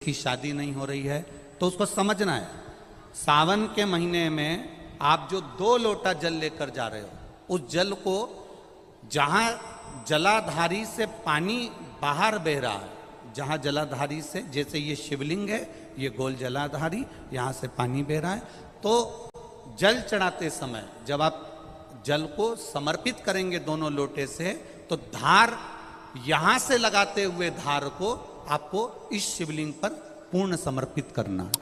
की शादी नहीं हो रही है तो उसको समझना है, सावन के महीने में आप जो 2 लोटा जल लेकर जा रहे हो, उस जल को जहां जलाधारी से पानी बाहर बह रहा है, जहां जलाधारी से, जैसे ये शिवलिंग है, ये गोल जलाधारी, यहां से पानी बह रहा है, तो जल चढ़ाते समय जब आप जल को समर्पित करेंगे दोनों लोटे से, तो धार यहां से लगाते हुए धार को आपको इस शिवलिंग पर पूर्ण समर्पित करना है।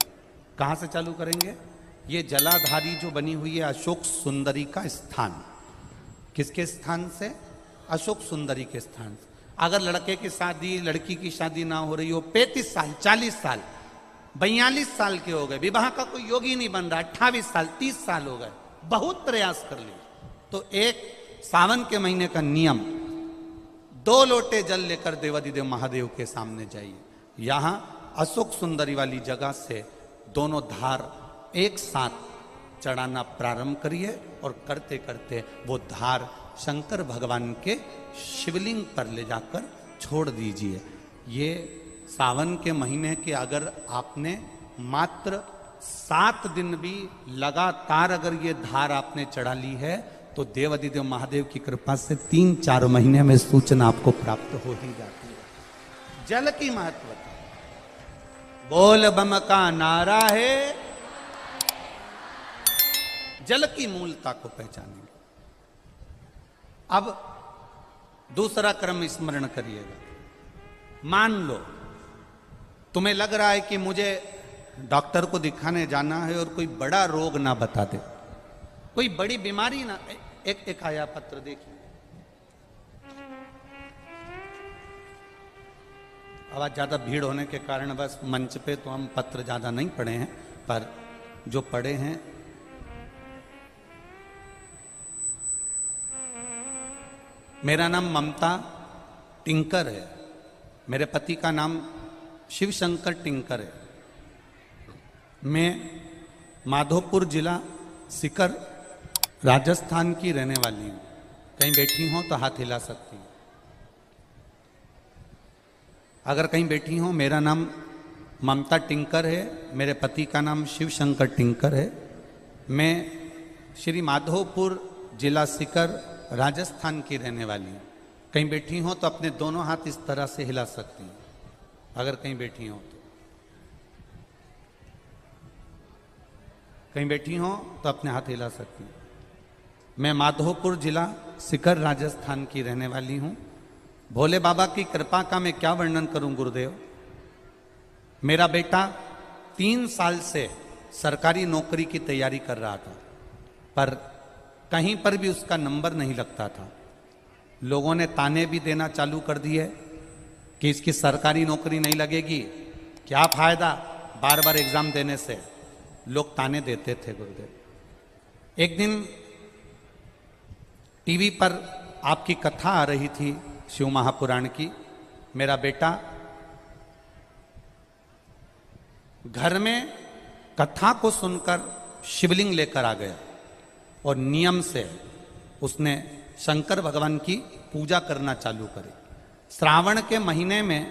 कहां से चालू करेंगे? ये जलाधारी जो बनी हुई है अशोक सुंदरी का स्थान, किसके स्थान से? अशोक सुंदरी के स्थान से। अगर लड़के की शादी, लड़की की शादी ना हो रही हो, 35 साल, 40 साल, 42 साल के हो गए, विवाह का कोई योगी नहीं बन रहा, 28 साल, 30 साल हो गए, बहुत प्रयास कर लिए, तो एक सावन के महीने का नियम, 2 लोटे जल लेकर देवाधिदेव महादेव के सामने जाइए। यहां अशोक सुंदरी वाली जगह से दोनों धार एक साथ चढ़ाना प्रारंभ करिए और करते करते वो धार शंकर भगवान के शिवलिंग पर ले जाकर छोड़ दीजिए। ये सावन के महीने के अगर आपने मात्र 7 दिन भी लगातार अगर ये धार आपने चढ़ा ली है, तो देवाधिदेव महादेव की कृपा से 3-4 महीने में सूचना आपको प्राप्त हो ही जाती है। जल की महत्वता, बोल बम का नारा है, जल की मूलता को पहचानेंगे। अब दूसरा क्रम स्मरण करिएगा। मान लो तुम्हें लग रहा है कि मुझे डॉक्टर को दिखाने जाना है और कोई बड़ा रोग ना बता दे, कोई बड़ी बीमारी ना, एक आया पत्र देखिए, आवाज ज्यादा भीड़ होने के कारण बस मंच पे तो हम पत्र ज्यादा नहीं पढ़े हैं, पर जो पढ़े हैं, मेरा नाम ममता टिंकर है, मेरे पति का नाम शिवशंकर टिंकर है, मैं माधोपुर जिला सीकर राजस्थान की रहने वाली हूं। कहीं बैठी हो तो हाथ हिला सकती हूं। अगर कहीं बैठी हो, मेरा नाम ममता टिंकर है, मेरे पति का नाम शिवशंकर टिंकर है, मैं श्री माधोपुर जिला सीकर राजस्थान की रहने वाली हूं। कहीं बैठी हो तो अपने दोनों हाथ इस तरह से हिला सकती हैं, अगर कहीं बैठी हो तो। कहीं बैठी हो तो अपने हाथ हिला सकती हैं। मैं माधोपुर जिला सीकर राजस्थान की रहने वाली हूं। भोले बाबा की कृपा का मैं क्या वर्णन करूं गुरुदेव। मेरा बेटा 3 साल से सरकारी नौकरी की तैयारी कर रहा था, पर कहीं पर भी उसका नंबर नहीं लगता था। लोगों ने ताने भी देना चालू कर दिए कि इसकी सरकारी नौकरी नहीं लगेगी, क्या फायदा बार बार एग्जाम देने से, लोग ताने देते थे गुरुदेव। एक दिन टीवी पर आपकी कथा आ रही थी शिव महापुराण की। मेरा बेटा घर में कथा को सुनकर शिवलिंग लेकर आ गया और नियम से उसने शंकर भगवान की पूजा करना चालू करी। श्रावण के महीने में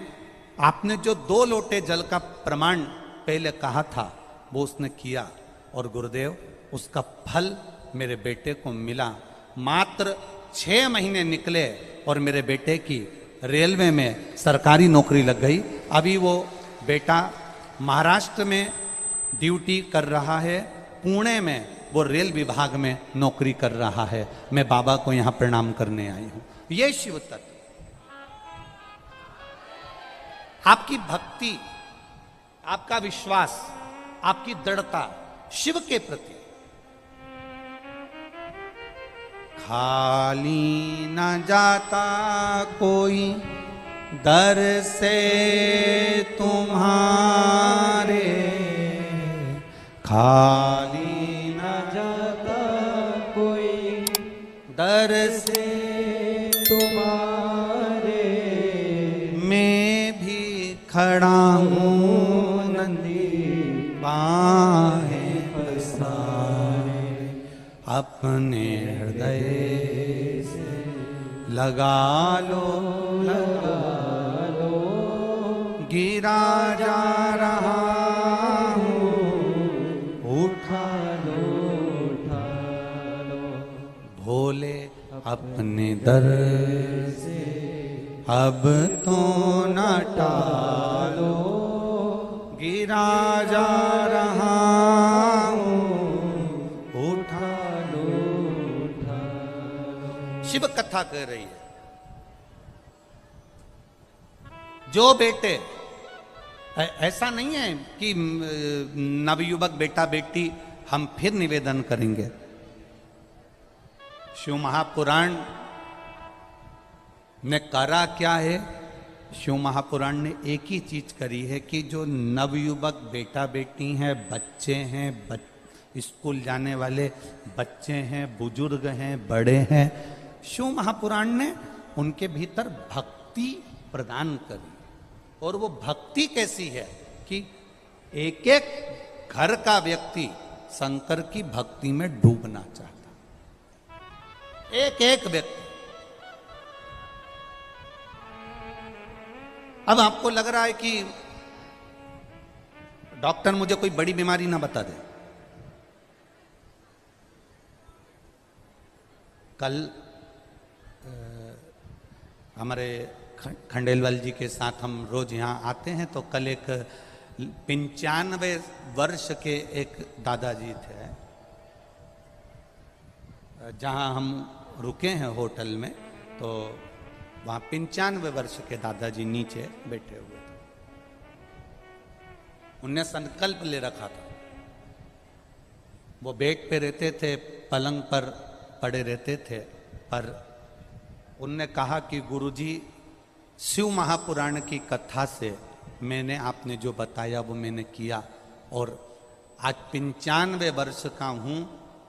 आपने जो 2 लोटे जल का प्रमाण पहले कहा था वो उसने किया, और गुरुदेव उसका फल मेरे बेटे को मिला। मात्र 6 महीने निकले और मेरे बेटे की रेलवे में सरकारी नौकरी लग गई। अभी वो बेटा महाराष्ट्र में ड्यूटी कर रहा है, पुणे में वो रेल विभाग में नौकरी कर रहा है। मैं बाबा को यहां प्रणाम करने आई हूं। ये शिव तत्व, आपकी भक्ति, आपका विश्वास, आपकी दृढ़ता शिव के प्रति। खाली न जाता कोई दर से तुम्हारे, खाली न जाता कोई दर से तुम्हारे, मैं भी खड़ा हूँ नंदी बाहें पसारे, अपने हृदय से लगा लो गिरा जा रहा हूँ, उठा लो भोले अपने दर से अब तो न टालो, गिरा जा रहा हूँ, उठा लो। शिव कथा कह रही है, जो बेटे, ऐसा नहीं है कि नवयुवक बेटा बेटी हम फिर निवेदन करेंगे। शिव महापुराण ने करा क्या है? शिव महापुराण ने एक ही चीज करी है कि जो नवयुवक बेटा बेटी हैं, बच्चे हैं, स्कूल जाने वाले बच्चे हैं, बुजुर्ग हैं, बड़े हैं, शिव महापुराण ने उनके भीतर भक्ति प्रदान करी। और वो भक्ति कैसी है कि एक एक घर का व्यक्ति शंकर की भक्ति में डूबना चाहता, एक एक व्यक्ति। अब आपको लग रहा है कि डॉक्टर मुझे कोई बड़ी बीमारी ना बता दे। कल हमारे खंडेलवाल जी के साथ हम रोज यहाँ आते हैं, तो कल एक 95 वर्ष के एक दादाजी थे, जहाँ हम रुके हैं होटल में, तो वहाँ 95 वर्ष के दादाजी नीचे बैठे हुए थे। उनने संकल्प ले रखा था, वो बेड पे रहते थे, पलंग पर पड़े रहते थे, पर उनने कहा कि गुरुजी, शिव महापुराण की कथा से मैंने आपने जो बताया वो मैंने किया, और आज 95 वर्ष का हूँ,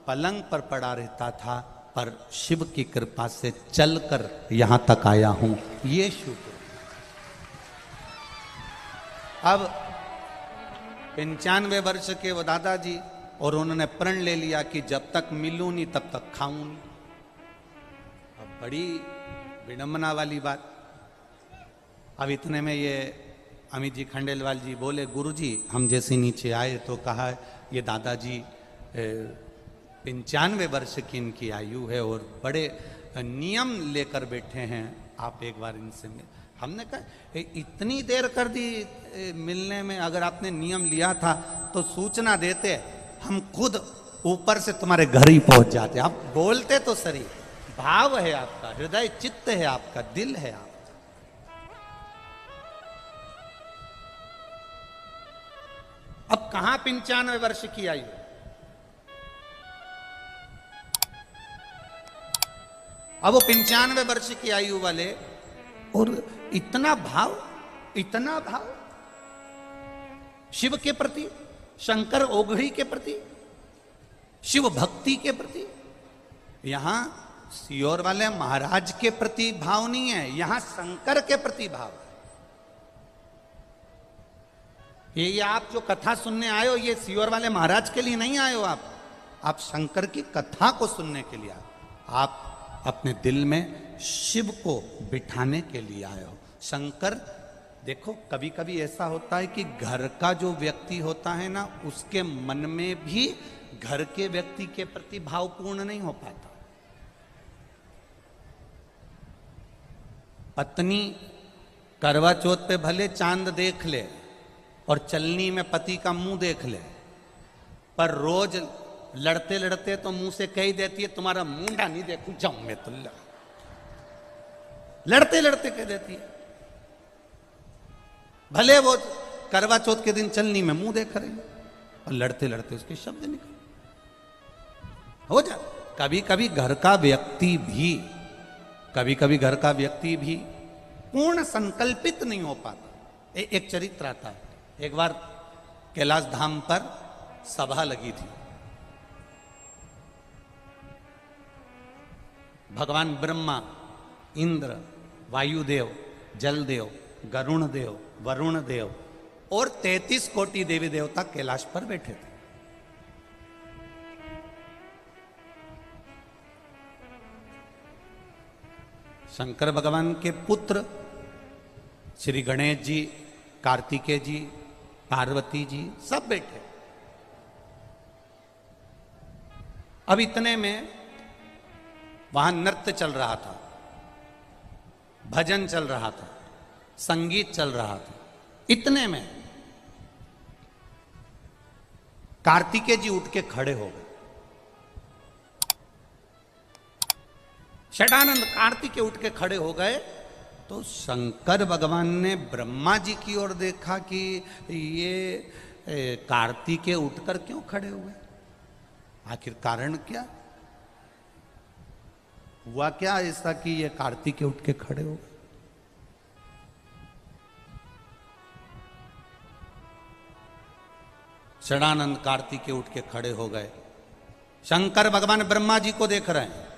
पलंग पर पड़ा रहता था, पर शिव की कृपा से चलकर यहां तक आया हूं, ये शुक्र। अब 95 वर्ष के वो दादाजी, और उन्होंने प्रण ले लिया कि जब तक मिलूं नहीं तब तक खाऊं नहीं। अब बड़ी विडंबना वाली बात। अब इतने में ये अमित जी खंडेलवाल जी बोले, गुरुजी हम जैसे नीचे आए तो कहा ये दादाजी 95 वर्ष की इनकी आयु है और बड़े नियम लेकर बैठे हैं, आप एक बार इनसे मिल। हमने कहा इतनी देर कर दी मिलने में, अगर आपने नियम लिया था तो सूचना देते, हम खुद ऊपर से तुम्हारे घर ही पहुंच जाते। आप बोलते तो सही, भाव है आपका, हृदय चित्त है आपका, दिल है आपका। अब कहां 95 वर्ष की आयु, अब वो 95 वर्ष की आयु वाले, और इतना भाव, इतना भाव शिव के प्रति, शंकर ओघड़ी के प्रति, शिव भक्ति के प्रति। यहां सियोर वाले महाराज के प्रति भाव नहीं है, यहां शंकर के प्रति भाव है। ये आप जो कथा सुनने आए हो, ये सियोर वाले महाराज के लिए नहीं आए हो, आप शंकर की कथा को सुनने के लिए आए, आप अपने दिल में शिव को बिठाने के लिए आए हो। शंकर, देखो कभी कभी ऐसा होता है कि घर का जो व्यक्ति होता है ना, उसके मन में भी घर के व्यक्ति के प्रति भावपूर्ण नहीं हो पाता। पत्नी करवा चौथ पे भले चांद देख ले और चलनी में पति का मुंह देख ले, पर रोज लड़ते लड़ते तो मुंह से कह देती है तुम्हारा मुंडा नहीं देखूं जाऊं मैं तो, लड़ते लड़ते कह देती है। भले वो करवा चौथ के दिन चलनी में मुंह देख रही और लड़ते लड़ते उसके शब्द निकल हो जा। कभी कभी घर का व्यक्ति भी, कभी कभी घर का व्यक्ति भी पूर्ण संकल्पित नहीं हो पाता। एक चरित्र आता है, एक बार कैलाश धाम पर सभा लगी थी। भगवान ब्रह्मा, इंद्र, वायुदेव, जलदेव, गरुण देव, वरुण देव और 33 कोटि देवी देवता कैलाश पर बैठे थे। शंकर भगवान के पुत्र श्री गणेश जी कार्तिकेय जी, पार्वती जी सब बैठे। अब इतने में वहां नृत्य चल रहा था, भजन चल रहा था, संगीत चल रहा था। इतने में कार्तिकेय जी उठ के खड़े हो गए। षडानंद कार्तिकेय उठ के खड़े हो गए तो शंकर भगवान ने ब्रह्मा जी की ओर देखा कि ये कार्तिकेय उठकर क्यों खड़े हुए, आखिर कारण क्या हुआ, क्या ऐसा कि ये कार्तिकेय उठ के खड़े हो गए। षडानंद कार्तिकेय उठ के खड़े हो गए। शंकर भगवान ब्रह्मा जी को देख रहे हैं,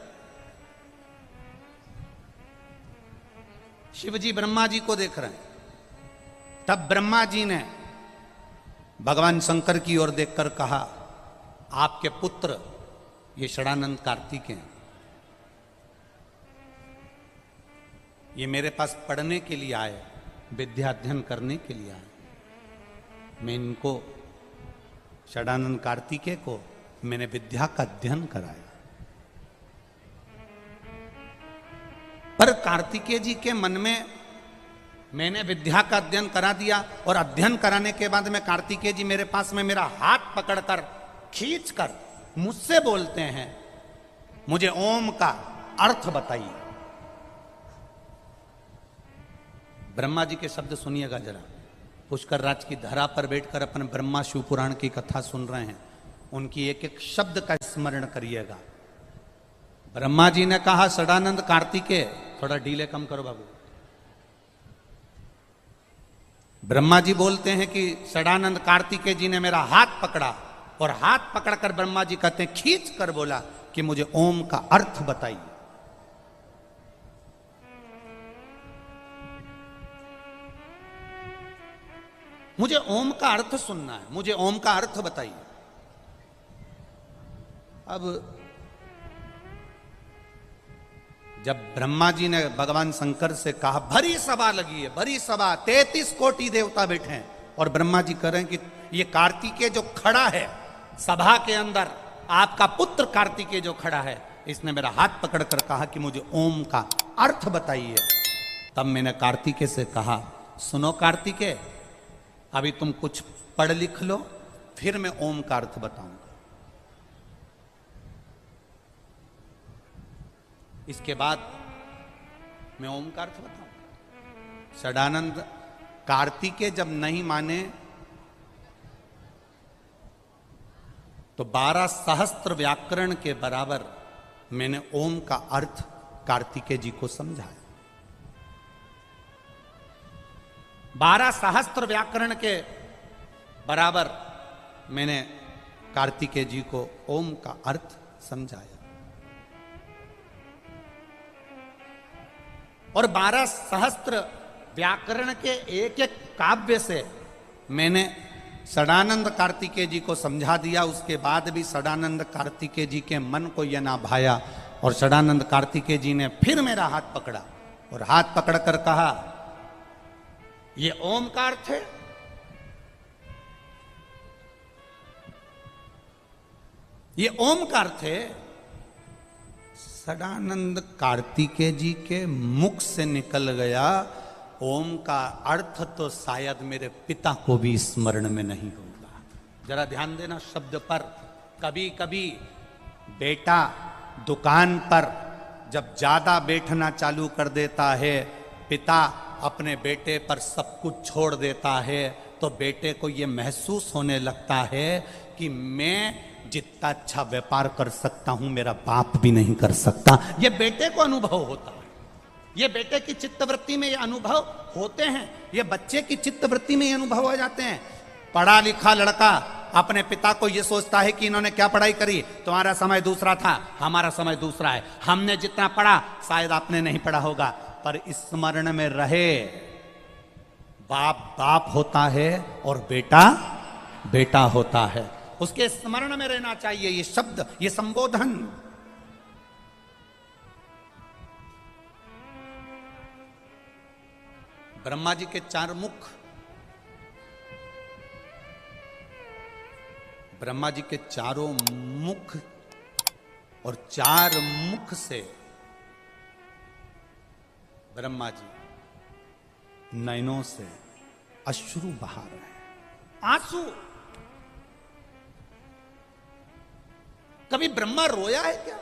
शिव जी ब्रह्मा जी को देख रहे हैं। तब ब्रह्मा जी ने भगवान शंकर की ओर देखकर कहा, आपके पुत्र ये षडानंद कार्तिकेय हैं, ये मेरे पास पढ़ने के लिए आए, विद्या अध्ययन करने के लिए आए। मैं इनको षडानंद कार्तिकेय को मैंने विद्या का अध्ययन कराया। पर कार्तिकेय जी के मन में मैंने विद्या का अध्ययन करा दिया और अध्ययन कराने के बाद में कार्तिकेय जी मेरे पास में मेरा हाथ पकड़कर खींचकर मुझसे बोलते हैं, मुझे ओम का अर्थ बताइए। ब्रह्मा जी के शब्द सुनिएगा जरा। पुष्कर राज की धरा पर बैठकर अपन ब्रह्मा शिव पुराण की कथा सुन रहे हैं, उनकी एक एक शब्द का स्मरण करिएगा। ब्रह्मा जी ने कहा, षडानंद कार्तिकेय, थोड़ा डीले कम करो बाबू। ब्रह्मा जी बोलते हैं कि षडानंद कार्तिकेय जी ने मेरा हाथ पकड़ा और हाथ पकड़कर ब्रह्मा जी कहते हैं, खींच कर बोला कि मुझे ओम का अर्थ बताइए। मुझे ओम का अर्थ सुनना है, मुझे ओम का अर्थ बताइए। अब जब ब्रह्मा जी ने भगवान शंकर से कहा, भरी सभा लगी है, भरी सभा, 33 कोटि देवता बैठे हैं और ब्रह्मा जी कह रहे हैं कि ये कार्तिकेय जो खड़ा है सभा के अंदर, आपका पुत्र कार्तिकेय जो खड़ा है, इसने मेरा हाथ पकड़कर कहा कि मुझे ओम का अर्थ बताइए। तब मैंने कार्तिकेय से कहा, सुनो कार्तिकेय, अभी तुम कुछ पढ़ लिख लो, फिर मैं ओम का अर्थ बताऊंगा। इसके बाद मैं ओम का अर्थ बताऊंगा। षडानंद कार्तिकेय जब नहीं माने तो 12 सहस्त्र व्याकरण के बराबर मैंने ओम का अर्थ कार्तिकेय जी को समझाया। 12 सहस्त्र व्याकरण के बराबर मैंने कार्तिकेय जी को ओम का अर्थ समझाया। और 12 सहस्त्र व्याकरण के एक एक काव्य से मैंने षडानंद कार्तिकेय जी को समझा दिया। उसके बाद भी षडानंद कार्तिकेय जी के मन को यह ना भाया और षडानंद कार्तिकेय जी ने फिर मेरा हाथ पकड़ा और हाथ पकड़कर कहा, ये ओम का अर्थ है। ये ओम का अर्थ है। षडानंद कार्तिकेय जी के मुख से निकल गया, ओम का अर्थ तो शायद मेरे पिता को भी स्मरण में नहीं होगा। जरा ध्यान देना शब्द पर। कभी कभी बेटा दुकान पर जब ज्यादा बैठना चालू कर देता है, पिता अपने बेटे पर सब कुछ छोड़ देता है, तो बेटे को यह महसूस होने लगता है कि मैं जितना अच्छा व्यापार कर सकता हूं मेरा बाप भी नहीं कर सकता। यह बेटे को अनुभव होता है, यह बेटे की चित्तवृत्ति में ये अनुभव होते हैं, ये बच्चे की चित्तवृत्ति में ये अनुभव हो जाते हैं। पढ़ा लिखा लड़का अपने पिता को यह सोचता है कि इन्होंने क्या पढ़ाई करी, तुम्हारा समय दूसरा था, हमारा समय दूसरा है, हमने जितना पढ़ा शायद आपने नहीं पढ़ा होगा, पर स्मरण में रहे बाप बाप होता है और बेटा बेटा होता है, उसके स्मरण में रहना चाहिए ये शब्द, ये संबोधन। ब्रह्मा जी के 4 मुख ब्रह्मा जी के चारों मुख और चार मुख से ब्रह्मा जी नयनों से अश्रु बहा रहे हैं, आंसू। कभी ब्रह्मा रोया है क्या?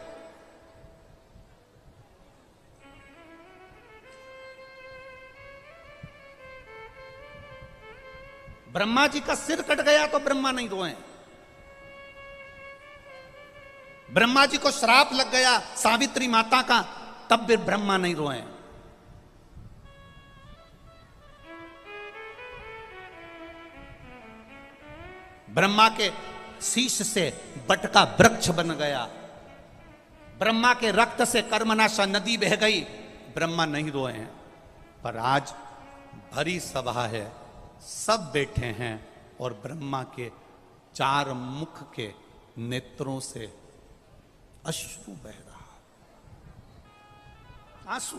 ब्रह्मा जी का सिर कट गया तो ब्रह्मा नहीं रोए। ब्रह्मा जी को श्राप लग गया सावित्री माता का, तब भी ब्रह्मा नहीं रोए। ब्रह्मा के शीश से बटका वृक्ष बन गया, ब्रह्मा के रक्त से कर्मनाशा नदी बह गई, ब्रह्मा नहीं रोए हैं। पर आज भरी सभा है, सब बैठे हैं और ब्रह्मा के चार मुख के नेत्रों से अश्रु बह रहा, आंसू।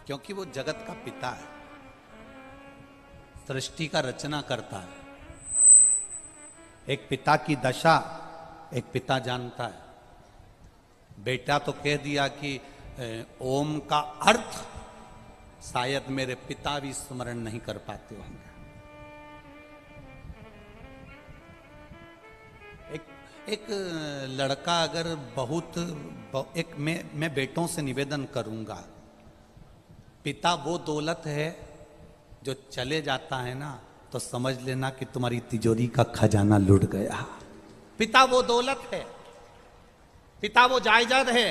क्योंकि वो जगत का पिता है, सृष्टि का रचना करता है। एक पिता की दशा एक पिता जानता है। बेटा तो कह दिया कि ओम का अर्थ शायद मेरे पिता भी स्मरण नहीं कर पाते होंगे। एक लड़का अगर मैं बेटों से निवेदन करूंगा, पिता वो दौलत है जो चले जाता है ना तो समझ लेना कि तुम्हारी तिजोरी का खजाना लुट गया। पिता वो दौलत है, पिता वो जायदाद है।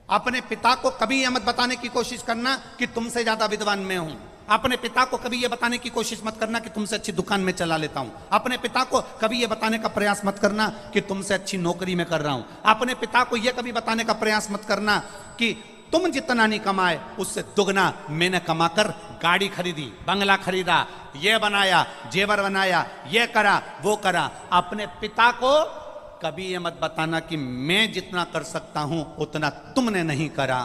अपने पिता को कभी यह मत बताने की कोशिश करना कि तुमसे ज्यादा विद्वान मैं हूं। अपने पिता को कभी यह बताने की कोशिश मत करना कि तुमसे अच्छी दुकान में चला लेता हूं। अपने पिता को कभी यह बताने का प्रयास मत करना कि तुमसे अच्छी नौकरी में कर रहा हूं। अपने पिता को यह कभी बताने का प्रयास मत करना कि तुम जितना नहीं कमाए उससे दुगना मैंने कमाकर गाड़ी खरीदी, बंगला खरीदा, ये बनाया, जेवर बनाया, ये करा, वो करा। अपने पिता को कभी ये मत बताना कि मैं जितना कर सकता हूं उतना तुमने नहीं करा,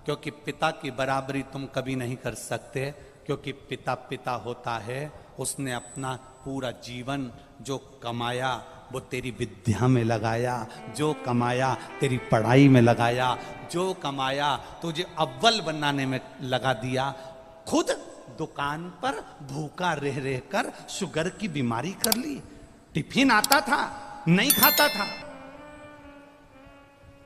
क्योंकि पिता की बराबरी तुम कभी नहीं कर सकते। क्योंकि पिता पिता होता है, उसने अपना पूरा जीवन जो कमाया वो तेरी विद्या में लगाया, जो कमाया तेरी पढ़ाई में लगाया, जो कमाया तुझे अव्वल बनाने में लगा दिया। खुद दुकान पर भूखा रह रहकर शुगर की बीमारी कर ली। टिफिन आता था, नहीं खाता था।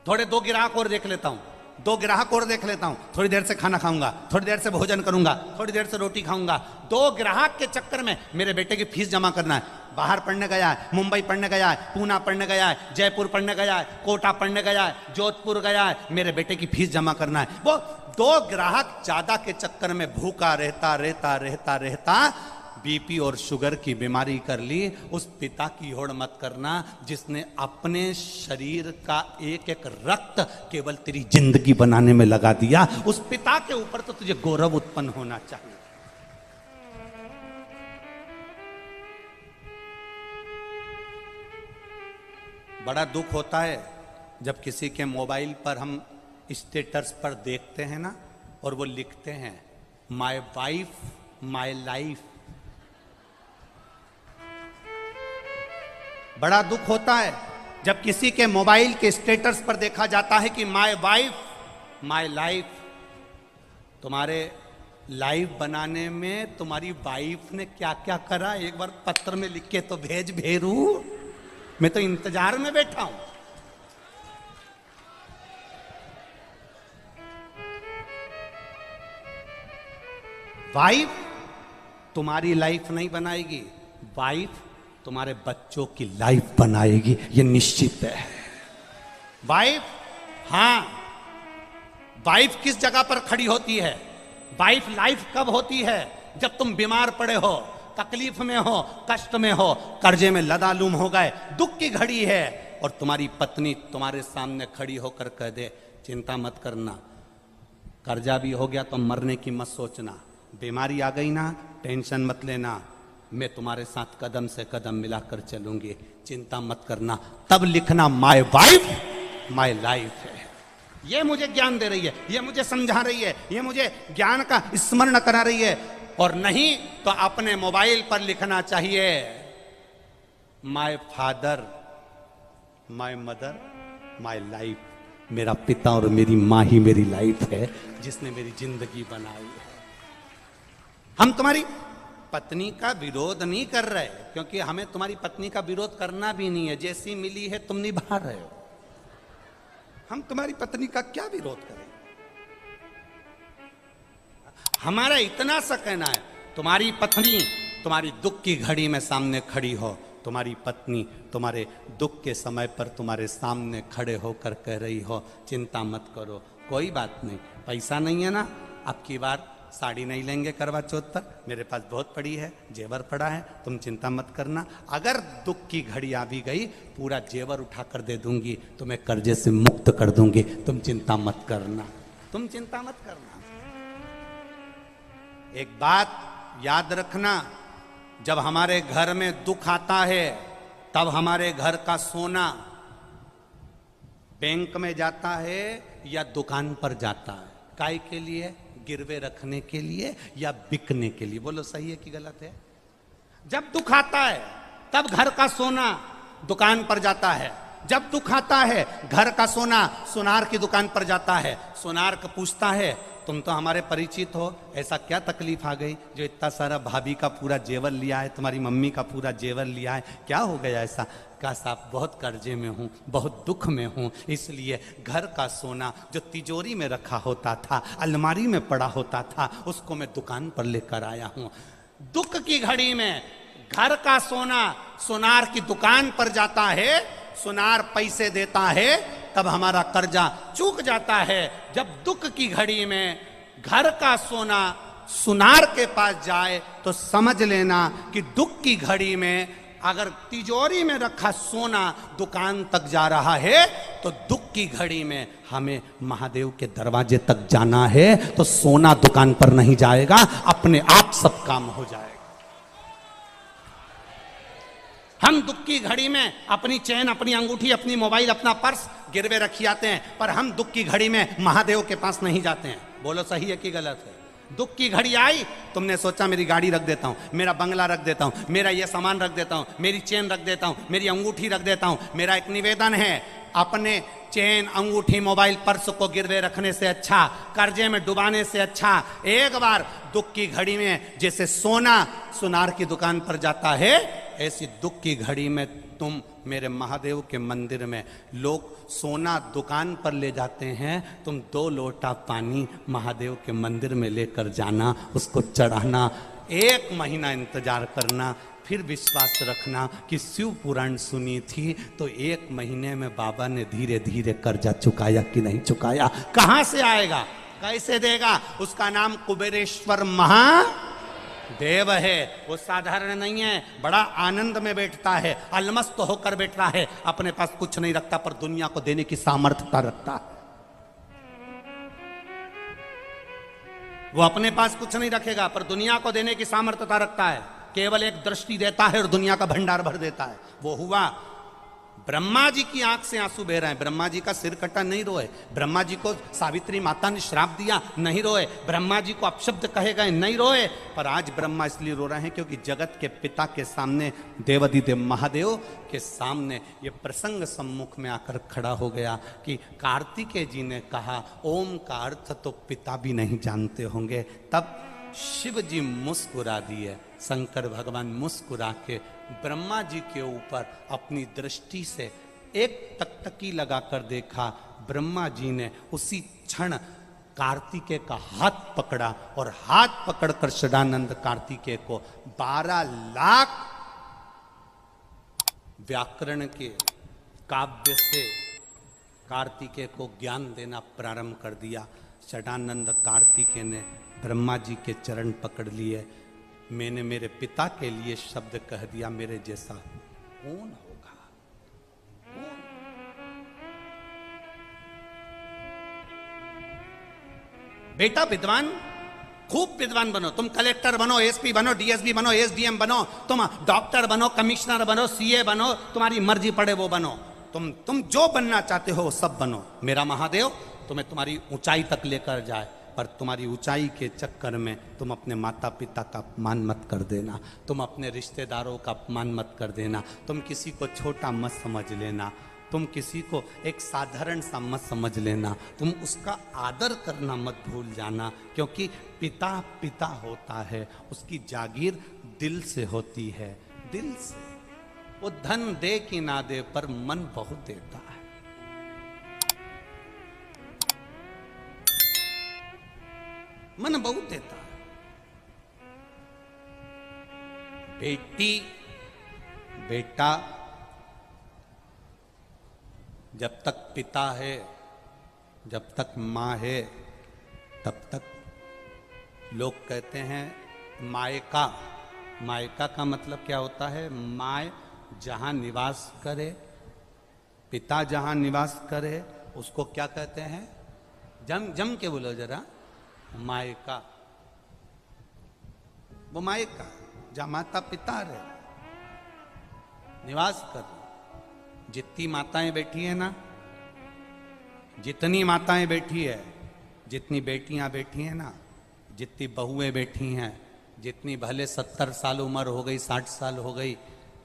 थोड़े दो ग्राहक और देख लेता हूं, दो ग्राहक और देख लेता हूं, थोड़ी देर से खाना खाऊंगा, थोड़ी देर से भोजन करूंगा, थोड़ी देर से रोटी खाऊंगा। दो ग्राहक के चक्कर में मेरे बेटे की फीस जमा करना है। बाहर पढ़ने गया है, मुंबई पढ़ने गया है, पूना पढ़ने गया है, जयपुर पढ़ने गया है, कोटा पढ़ने गया है, जोधपुर गया है, मेरे बेटे की फीस जमा करना है। वो दो ग्राहक ज्यादा के चक्कर में भूखा रहता रहता रहता रहता बीपी और शुगर की बीमारी कर ली। उस पिता की होड़ मत करना जिसने अपने शरीर का एक एक रक्त केवल तेरी जिंदगी बनाने में लगा दिया। उस पिता के ऊपर तो तुझे गौरव उत्पन्न होना चाहिए। बड़ा दुख होता है जब किसी के मोबाइल पर हम स्टेटस पर देखते हैं ना, और वो लिखते हैं माय वाइफ माय लाइफ। बड़ा दुख होता है जब किसी के मोबाइल के स्टेटस पर देखा जाता है कि माय वाइफ माय लाइफ। तुम्हारे लाइफ बनाने में तुम्हारी वाइफ ने क्या क्या करा, एक बार पत्र में लिख के तो भेज भेरू। मैं तो इंतजार में बैठा हूं। वाइफ तुम्हारी लाइफ नहीं बनाएगी, वाइफ तुम्हारे बच्चों की लाइफ बनाएगी, ये निश्चित है। वाइफ, हां, वाइफ किस जगह पर खड़ी होती है? वाइफ लाइफ कब होती है? जब तुम बीमार पड़े हो, तकलीफ में हो, कष्ट में हो, कर्जे में लदालूम हो गए, दुख की घड़ी है, और तुम्हारी पत्नी तुम्हारे सामने खड़ी होकर कह दे चिंता मत करना, कर्जा भी हो गया तो मरने की मत सोचना, बीमारी आ गई ना टेंशन मत लेना, मैं तुम्हारे साथ कदम से कदम मिलाकर चलूंगी, चिंता मत करना। तब लिखना माय वाइफ माय लाइफ है। ये मुझे ज्ञान दे रही है, ये मुझे समझा रही है, ये मुझे ज्ञान का स्मरण करा रही है। और नहीं तो अपने मोबाइल पर लिखना चाहिए, my father, my mother, my life. मेरा पिता और मेरी माँ ही मेरी लाइफ है, जिसने मेरी जिंदगी बनाई है। हम तुम्हारी पत्नी का विरोध नहीं कर रहे, क्योंकि हमें तुम्हारी पत्नी का विरोध करना भी नहीं है। जैसी मिली है तुम निभा रहे हो, हम तुम्हारी पत्नी का क्या विरोध करें। हमारा इतना सा कहना है, तुम्हारी पत्नी तुम्हारी दुख की घड़ी में सामने खड़ी हो, तुम्हारी पत्नी तुम्हारे दुख के समय पर तुम्हारे सामने खड़े होकर कह रही हो, चिंता मत करो, कोई बात नहीं, पैसा नहीं है ना, अब की बार साड़ी नहीं लेंगे करवा चौथ पर, मेरे पास बहुत पड़ी है, जेवर पड़ा है, तुम चिंता मत करना। अगर दुख की घड़ी आ भी गई, पूरा जेवर उठा कर दे दूंगी, तुम्हें कर्जे से मुक्त कर दूंगी, तुम चिंता मत करना, तुम चिंता मत करना। एक बात याद रखना, जब हमारे घर में दुख आता है, तब हमारे घर का सोना बैंक में जाता है या दुकान पर जाता है, काय के लिए? गिरवे रखने के लिए या बिकने के लिए? बोलो सही है कि गलत है? जब दुख आता है तब घर का सोना दुकान पर जाता है, जब दुख आता है घर का सोना सुनार की दुकान पर जाता है। सुनार का पूछता है, तुम तो हमारे परिचित हो, ऐसा क्या तकलीफ आ गई जो इतना सारा भाभी का पूरा जेवर लिया है, तुम्हारी मम्मी का पूरा जेवर लिया है, क्या हो गया ऐसा? कहा साहब बहुत कर्जे में हूँ, बहुत दुख में हूँ, इसलिए घर का सोना जो तिजोरी में रखा होता था, अलमारी में पड़ा होता था, उसको मैं दुकान पर लेकर आया हूँ। दुख की घड़ी में घर का सोना सुनार की दुकान पर जाता है, सुनार पैसे देता है, तब हमारा कर्जा चूक जाता है। जब दुख की घड़ी में घर का सोना सुनार के पास जाए तो समझ लेना कि दुख की घड़ी में अगर तिजोरी में रखा सोना दुकान तक जा रहा है, तो दुख की घड़ी में हमें महादेव के दरवाजे तक जाना है, तो सोना दुकान पर नहीं जाएगा, अपने आप सब काम हो जाएगा। हम दुख की घड़ी में अपनी चैन, अपनी अंगूठी, अपनी मोबाइल, अपना पर्स गिरवे रखी आते हैं, पर हम दुख की घड़ी में महादेव के पास नहीं जाते हैं। बोलो सही है कि गलत है? दुख की घड़ी आई, तुमने सोचा मेरी गाड़ी रख देता हूं, मेरा बंगला रख देता हूं, मेरा ये सामान रख देता हूं, मेरी चैन रख देता हूं, मेरी अंगूठी रख देता हूं। मेरा एक निवेदन है, अपने चैन, अंगूठी, मोबाइल, पर्स को गिरवे रखने से अच्छा, कर्जे में डुबाने से अच्छा, एक बार दुख की घड़ी में जैसे सोना सुनार की दुकान पर जाता है, ऐसी दुख की घड़ी में तुम मेरे महादेव के मंदिर में, लोग सोना दुकान पर ले जाते हैं, तुम 2 लोटा पानी महादेव के मंदिर में लेकर जाना, उसको चढ़ाना, 1 महीना इंतजार करना, फिर विश्वास रखना कि शिव पुराण सुनी थी तो 1 महीने में बाबा ने धीरे धीरे कर्जा चुकाया कि नहीं चुकाया। कहां से आएगा, कैसे देगा? उसका नाम कुबेरेश्वर महादेव है। वो साधारण नहीं है, बड़ा आनंद में बैठता है, अलमस्त होकर बैठता है, अपने पास कुछ नहीं रखता पर दुनिया को देने की सामर्थ्यता रखता है। वो अपने पास कुछ नहीं रखेगा पर दुनिया को देने की सामर्थ्यता रखता है। केवल एक दृष्टि देता है और दुनिया का भंडार भर देता है। वो हुआ, ब्रह्मा जी की आंख से आंसू बह रहे हैं, ब्रह्मा जी का सिर कटा नहीं रोए, ब्रह्मा जी को सावित्री माता ने श्राप दिया नहीं रोए, ब्रह्मा जी को अपशब्द कहे गए नहीं रोए, पर आज ब्रह्मा इसलिए रो रहे हैं क्योंकि जगत के पिता के सामने, देवाधिदेव महादेव के सामने ये प्रसंग सम्मुख में आकर खड़ा हो गया कि कार्तिकेय जी ने कहा ओम का अर्थ तो पिता भी नहीं जानते होंगे। तब शिव जी मुस्कुरा दिए, शंकर भगवान मुस्कुरा के ब्रह्मा जी के ऊपर अपनी दृष्टि से एक टकटकी लगाकर देखा। ब्रह्मा जी ने उसी क्षण कार्तिकेय का हाथ पकड़ा और हाथ पकड़कर सदानंद कार्तिकेय को 12 लाख व्याकरण के काव्य से कार्तिकेय को ज्ञान देना प्रारंभ कर दिया। सदानंद कार्तिकेय ने ब्रह्मा जी के चरण पकड़ लिए। मैंने मेरे पिता के लिए शब्द कह दिया, मेरे जैसा कौन होगा? कौन? बेटा विद्वान, खूब विद्वान बनो, तुम कलेक्टर बनो, एसपी बनो, डीएसपी बनो, एसडीएम बनो, तुम डॉक्टर बनो, कमिश्नर बनो, सीए बनो, तुम्हारी मर्जी पड़े वो बनो, तुम जो बनना चाहते हो वो सब बनो। मेरा महादेव तुम्हें तुम्हारी ऊंचाई तक लेकर जाए। पर तुम्हारी ऊंचाई के चक्कर में तुम अपने माता पिता का अपमान मत कर देना, तुम अपने रिश्तेदारों का अपमान मत कर देना, तुम किसी को छोटा मत समझ लेना, तुम किसी को एक साधारण सा मत समझ लेना, तुम उसका आदर करना मत भूल जाना, क्योंकि पिता पिता होता है, उसकी जागीर दिल से होती है, दिल से। वो धन दे कि ना दे पर मन बहुत देता है। मन बहुत देता है। बेटी बेटा जब तक पिता है, जब तक माँ है, तब तक लोग कहते हैं मायका। मायका का मतलब क्या होता है? माय जहाँ निवास करे, पिता जहाँ निवास करे, उसको क्या कहते हैं? जम जम के बोलो जरा। मायका, वो मायका जहाँ माता पिता रहे, निवास कर। जितनी माताएं बैठी है ना, जितनी माताएं बैठी है, जितनी बेटियां बैठी हैं ना, जितनी बहुएं बैठी हैं, जितनी भले 70 साल उम्र हो गई, 60 साल हो गई,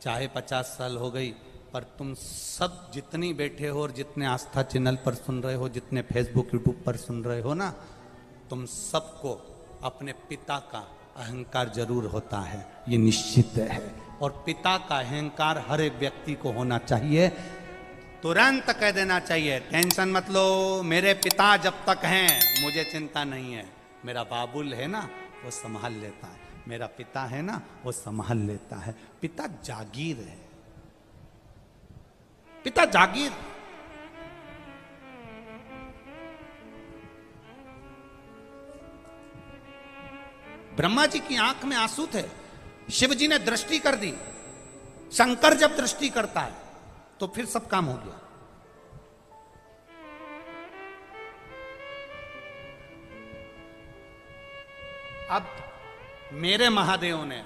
चाहे 50 साल हो गई, पर तुम सब जितनी बैठे हो और जितने आस्था चैनल पर सुन रहे हो, जितने फेसबुक यूट्यूब पर सुन रहे हो ना, तुम सबको अपने पिता का अहंकार जरूर होता है, ये निश्चित है। और पिता का अहंकार हर एक व्यक्ति को होना चाहिए। तुरंत कह देना चाहिए, टेंशन मत लो, मेरे पिता जब तक हैं मुझे चिंता नहीं है। मेरा बाबुल है ना, वो संभाल लेता है, मेरा पिता है ना, वो संभाल लेता है। पिता जागीर है, पिता जागीर। ब्रह्मा जी की आंख में आंसू थे, शिव जी ने दृष्टि कर दी। शंकर जब दृष्टि करता है तो फिर सब काम हो गया। अब मेरे महादेव ने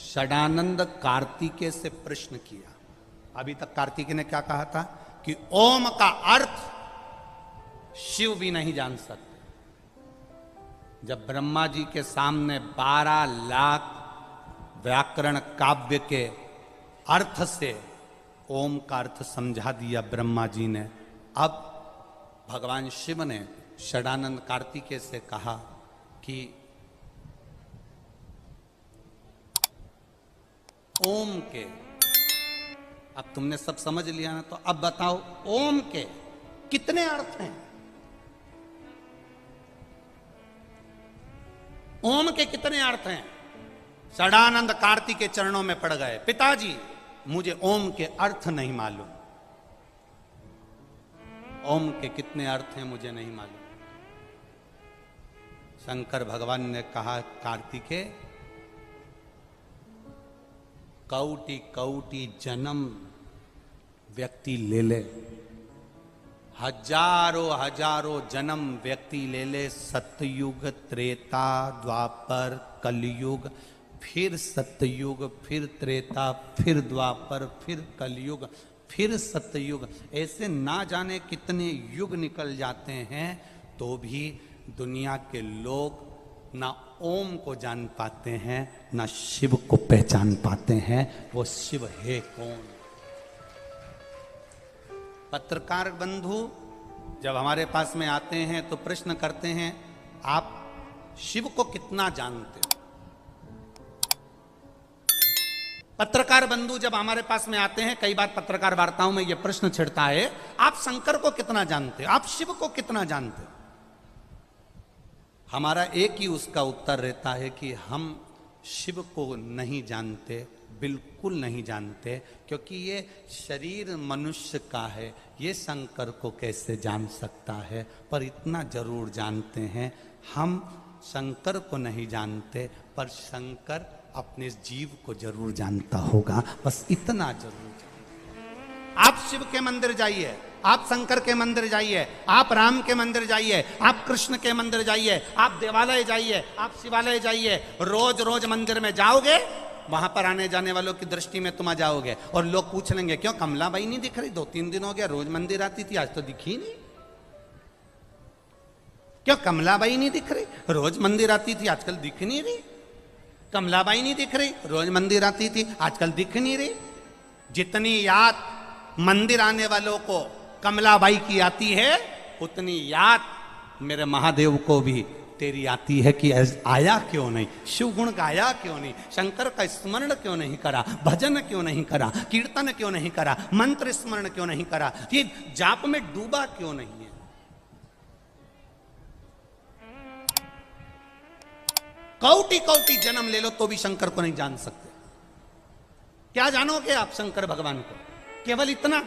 षडानंद कार्तिकेय से प्रश्न किया। अभी तक कार्तिकेय ने क्या कहा था कि ओम का अर्थ शिव भी नहीं जान सकते। जब ब्रह्मा जी के सामने 12 लाख व्याकरण काव्य के अर्थ से ओम का अर्थ समझा दिया ब्रह्मा जी ने, अब भगवान शिव ने षडानंद कार्तिकेय से कहा कि ओम के, अब तुमने सब समझ लिया ना, तो अब बताओ ओम के कितने अर्थ हैं? ओम के कितने अर्थ हैं? षडानंद कार्तिक के चरणों में पड़ गए, पिताजी मुझे ओम के अर्थ नहीं मालूम। ओम के कितने अर्थ हैं मुझे नहीं मालूम। शंकर भगवान ने कहा, कार्तिकेय कौटि कौटि जन्म व्यक्ति ले ले, हजारों हजारों जन्म व्यक्ति ले ले, सतयुग, त्रेता, द्वापर, कलयुग, फिर सतयुग, फिर त्रेता, फिर द्वापर, फिर कलयुग, फिर सतयुग, ऐसे ना जाने कितने युग निकल जाते हैं, तो भी दुनिया के लोग ना ओम को जान पाते हैं, ना शिव को पहचान पाते हैं। वो शिव है कौन? पत्रकार बंधु जब हमारे पास में आते हैं तो प्रश्न करते हैं, आप शिव को कितना जानते हो? पत्रकार बंधु जब हमारे पास में आते हैं, कई बार पत्रकार वार्ताओं में यह प्रश्न छिड़ता है, आप शंकर को कितना जानते हो, आप शिव को कितना जानते हो? हमारा एक ही उसका उत्तर रहता है कि हम शिव को नहीं जानते, बिल्कुल नहीं जानते, क्योंकि ये शरीर मनुष्य का है, ये शंकर को कैसे जान सकता है? पर इतना जरूर जानते हैं, हम शंकर को नहीं जानते, पर शंकर अपने जीव को जरूर जानता होगा, बस इतना जरूर जानते। आप शिव के मंदिर जाइए, आप शंकर के मंदिर जाइए, आप राम के मंदिर जाइए, आप कृष्ण के मंदिर जाइए, आप देवालय जाइए, आप शिवालय जाइए, रोज रोज मंदिर में जाओगे, वहां पर आने जाने वालों की दृष्टि में तुम आ जाओगे और लोग पूछ लेंगे, क्यों कमलाबाई नहीं दिख रही? 2-3 दिन हो गया, रोज मंदिर आती थी, आज तो दिखी नहीं। क्यों कमलाबाई नहीं दिख रही? रोज मंदिर आती थी, आजकल दिख नहीं रही। कमलाबाई नहीं दिख रही, रोज मंदिर आती थी, आजकल दिख नहीं रही। जितनी याद मंदिर आने वालों को कमलाबाई की आती है, उतनी याद मेरे महादेव को भी तेरी आती है कि आया क्यों नहीं, शिव गुण गाया क्यों नहीं, शंकर का स्मरण क्यों नहीं करा, भजन क्यों नहीं करा, कीर्तन क्यों नहीं करा, मंत्र स्मरण क्यों नहीं करा, ये जाप में डूबा क्यों नहीं है। कौटी कौटी जन्म ले लो तो भी शंकर को नहीं जान सकते। क्या जानोगे आप शंकर भगवान को? केवल इतना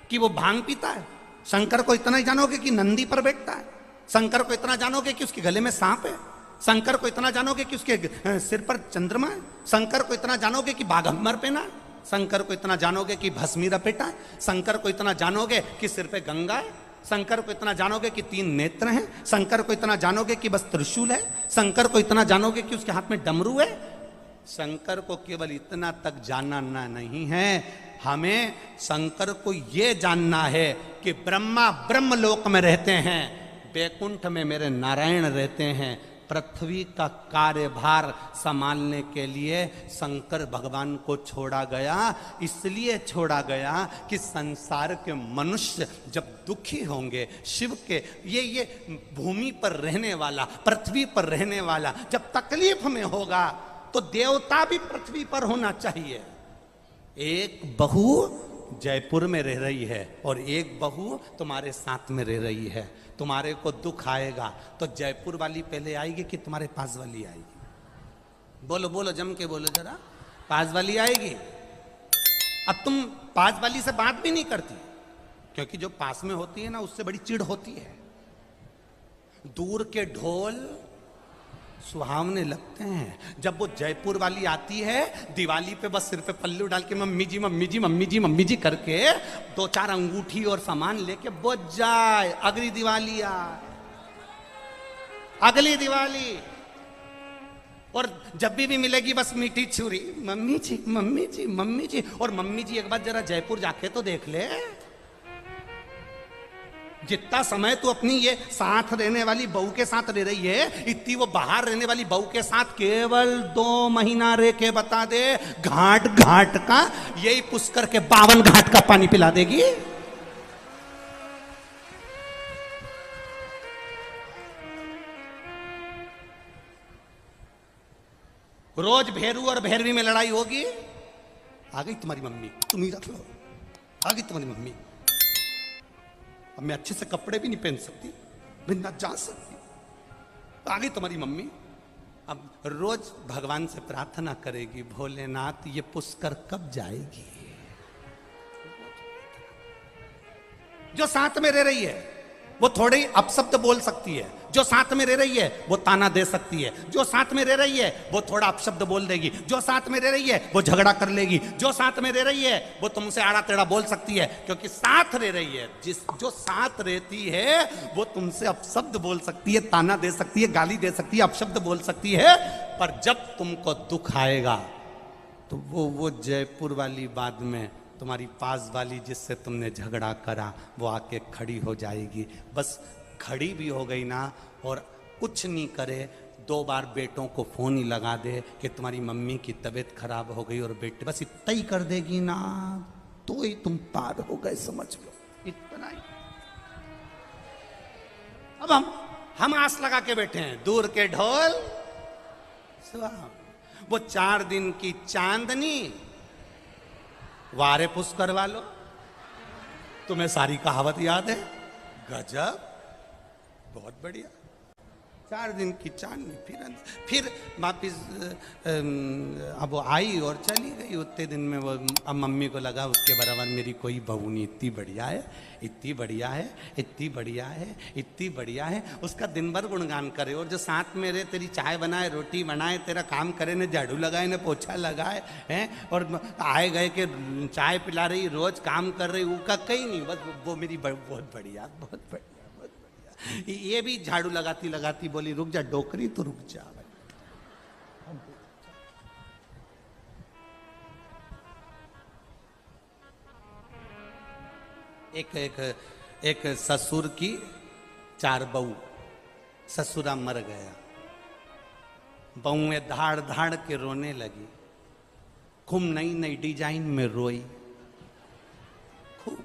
कि वो भांग पीता है। शंकर को इतना ही जानोगे कि नंदी पर बैठता है। शंकर को इतना जानोगे कि उसके गले में सांप है। शंकर को इतना जानोगे कि उसके सिर पर चंद्रमा है। शंकर को इतना जानोगे कि बाघम्बर पहना है। शंकर को इतना जानोगे कि भस्मी लपेटा है। शंकर को इतना जानोगे कि सिर पे गंगा है। शंकर को इतना जानोगे कि 3 नेत्र हैं। शंकर को इतना जानोगे कि बस त्रिशूल है। शंकर को इतना जानोगे कि उसके हाथ में डमरू है। शंकर को केवल इतना तक जानना नहीं है, हमें शंकर को यह जानना है कि ब्रह्मा ब्रह्मलोक में रहते हैं, बैकुंठ में मेरे नारायण रहते हैं। पृथ्वी का कार्यभार संभालने के लिए शंकर भगवान को छोड़ा गया। इसलिए छोड़ा गया कि संसार के मनुष्य जब दुखी होंगे, शिव के ये भूमि पर रहने वाला, पृथ्वी पर रहने वाला जब तकलीफ में होगा, तो देवता भी पृथ्वी पर होना चाहिए। एक बहू जयपुर में रह रही है और एक बहू तुम्हारे साथ में रह रही है। तुम्हारे को दुख आएगा तो जयपुर वाली पहले आएगी कि तुम्हारे पास वाली आएगी? बोलो बोलो, जम के बोलो जरा। पास वाली आएगी। अब तुम पास वाली से बात भी नहीं करती, क्योंकि जो पास में होती है ना, उससे बड़ी चिढ़ होती है। दूर के ढोल सुहावने लगते हैं। जब वो जयपुर वाली आती है, दिवाली पे बस सिर पे पल्लू डाल के मम्मी जी मम्मी जी मम्मी जी मम्मी जी करके 2-4 अंगूठी और सामान लेके बुझ जाए, अगली दिवाली आए, अगली दिवाली। और जब भी मिलेगी बस मीठी छुरी, मम्मी जी मम्मी जी मम्मी जी। और मम्मी जी एक बार जरा जयपुर जाके तो देख ले, जितना समय तू अपनी ये साथ रहने वाली बहू के साथ रह रही है, इतनी वो बाहर रहने वाली बहू के साथ केवल 2 महीना रह के बता दे, घाट घाट का यही पुष्कर के 52 घाट का पानी पिला देगी। रोज भेरू और भैरवी में लड़ाई होगी। आ गई तुम्हारी मम्मी, तुम ही रख लो। आ गई तुम्हारी मम्मी। अब मैं अच्छे से कपड़े भी नहीं पहन सकती, मैं ना जा सकती। आ गई तुम्हारी मम्मी। अब रोज भगवान से प्रार्थना करेगी, भोलेनाथ ये पुष्कर कब जाएगी। जो साथ में रह रही है वो थोड़े ही अपशब्द बोल सकती है। जो साथ में रह रही है वो ताना दे सकती है। जो साथ में रह रही है वो थोड़ा अपशब्द बोल देगी। जो साथ में रह रही है वो झगड़ा कर लेगी। जो साथ में रह रही है वो तुमसे आड़ा टेढ़ा बोल सकती है, क्योंकि साथ रह रही है। जो साथ रहती है वो तुमसे अपशब्द बोल सकती है, ताना दे सकती है, गाली दे सकती है, अपशब्द बोल सकती है। पर जब तुमको दुख आएगा तो वो जयपुर वाली बाद में तुम्हारी पास वाली जिससे तुमने झगड़ा करा वो आके खड़ी हो जाएगी। बस खड़ी भी हो गई ना, और कुछ नहीं करे, 2 बार बेटों को फोन ही लगा दे कि तुम्हारी मम्मी की तबीयत खराब हो गई, और बेटे बस इतना ही कर देगी ना, तो ही तुम पार हो गए, समझ लो। इतना ही। अब हम आस लगा के बैठे हैं, दूर के ढोल वो 4 दिन की चांदनी वारे पुष्कर वालो। तुम्हें सारी कहावत याद है? गजब, बहुत बढ़िया। 4 दिन की चांदनी, फिर वापिस अब वो आई और चली गई। उतने दिन में वो अब मम्मी को लगा उसके बराबर मेरी कोई बहू नहीं, इतनी बढ़िया है, इतनी बढ़िया है, इतनी बढ़िया है, इतनी बढ़िया है। उसका दिन भर गुणगान करे, और जो साथ में रहे, तेरी चाय बनाए, रोटी बनाए, तेरा काम करे, ने झाड़ू लगाए, ने पोछा लगाए हैं, और आए गए के चाय पिला रही, रोज काम कर रही, उसका कहीं नहीं, बस वो मेरी बहुत बढ़िया, बहुत बढ़िया। ये भी झाड़ू लगाती लगाती बोली, रुक जा डोकरी, तो रुक जा भाई। एक ससुर की 4 बहू, ससुरा मर गया। बहुएं धाड़ धाड़ के रोने लगी, खूब नई नई डिजाइन में रोई, खूब।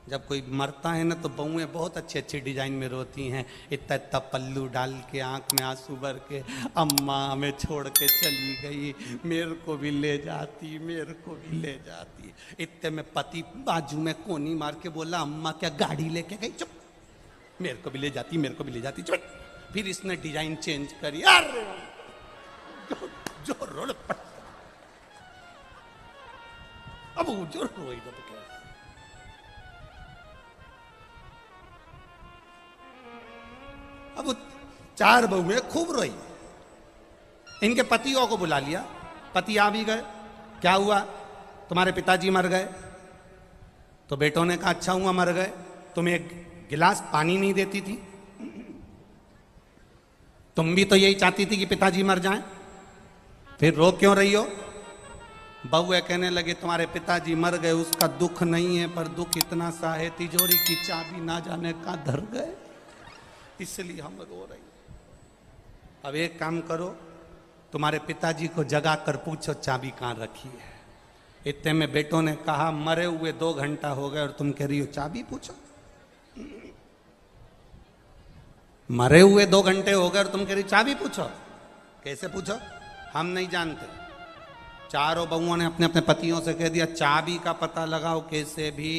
जब कोई मरता है ना तो बहुएं बहुत अच्छी अच्छी डिजाइन में रोती हैं, इतना इतना पल्लू डाल के, आंख में आंसू भर के, अम्मा हमें छोड़ के चली गई, मेरे को भी ले जाती, मेरे को भी ले जाती। इतने में पति बाजू में कोनी मार के बोला, अम्मा क्या गाड़ी लेके गई? चुप, मेरे को भी ले जाती, मेरे को भी ले जाती, चुप। फिर इसने डिजाइन चेंज करी, अरे जो रोड पड़, अब जो रोई तो क्या। अब 4 बहुएं खूब रोई, इनके पतियों को बुला लिया, पति आ भी गए। क्या हुआ? तुम्हारे पिताजी मर गए। तो बेटों ने कहा, अच्छा हुआ मर गए, तुम एक गिलास पानी नहीं देती थी, तुम भी तो यही चाहती थी कि पिताजी मर जाएं, फिर रो क्यों रही हो? बहुए कहने लगे, तुम्हारे पिताजी मर गए उसका दुख नहीं है, पर दुख इतना सा है, तिजोरी की चाबी ना जाने कहां धर गए, इसलिए हम रो रही। अब एक काम करो, तुम्हारे पिताजी को जगा कर पूछो चाबी कहां रखी है। इतने में बेटों ने कहा, मरे हुए 2 घंटा हो गए और तुम कह रही हो चाबी पूछो? मरे हुए 2 घंटे हो गए और तुम कह रही चाबी पूछो? कैसे पूछो? हम नहीं जानते। चारों बहुओं ने अपने अपने पतियों से कह दिया, चाबी का पता लगाओ कैसे भी।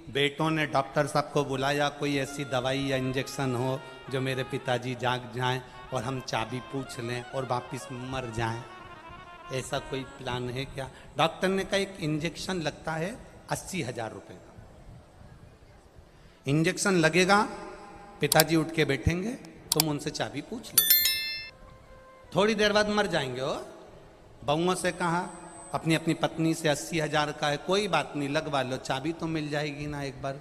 बेटों ने डॉक्टर साहब को बुलाया, कोई ऐसी दवाई या इंजेक्शन हो जो मेरे पिताजी जाग जाएं और हम चाबी पूछ लें और वापिस मर जाएं, ऐसा कोई प्लान है क्या? डॉक्टर ने कहा, एक इंजेक्शन लगता है 80,000 रुपये का, इंजेक्शन लगेगा, पिताजी उठ के बैठेंगे, तुम उनसे चाबी पूछ लो, थोड़ी देर बाद मर जाएंगे हो। बहुओं से कहा, अपनी अपनी पत्नी से 80,000 का है, कोई बात नहीं लगवा लो, चाबी तो मिल जाएगी ना, एक बार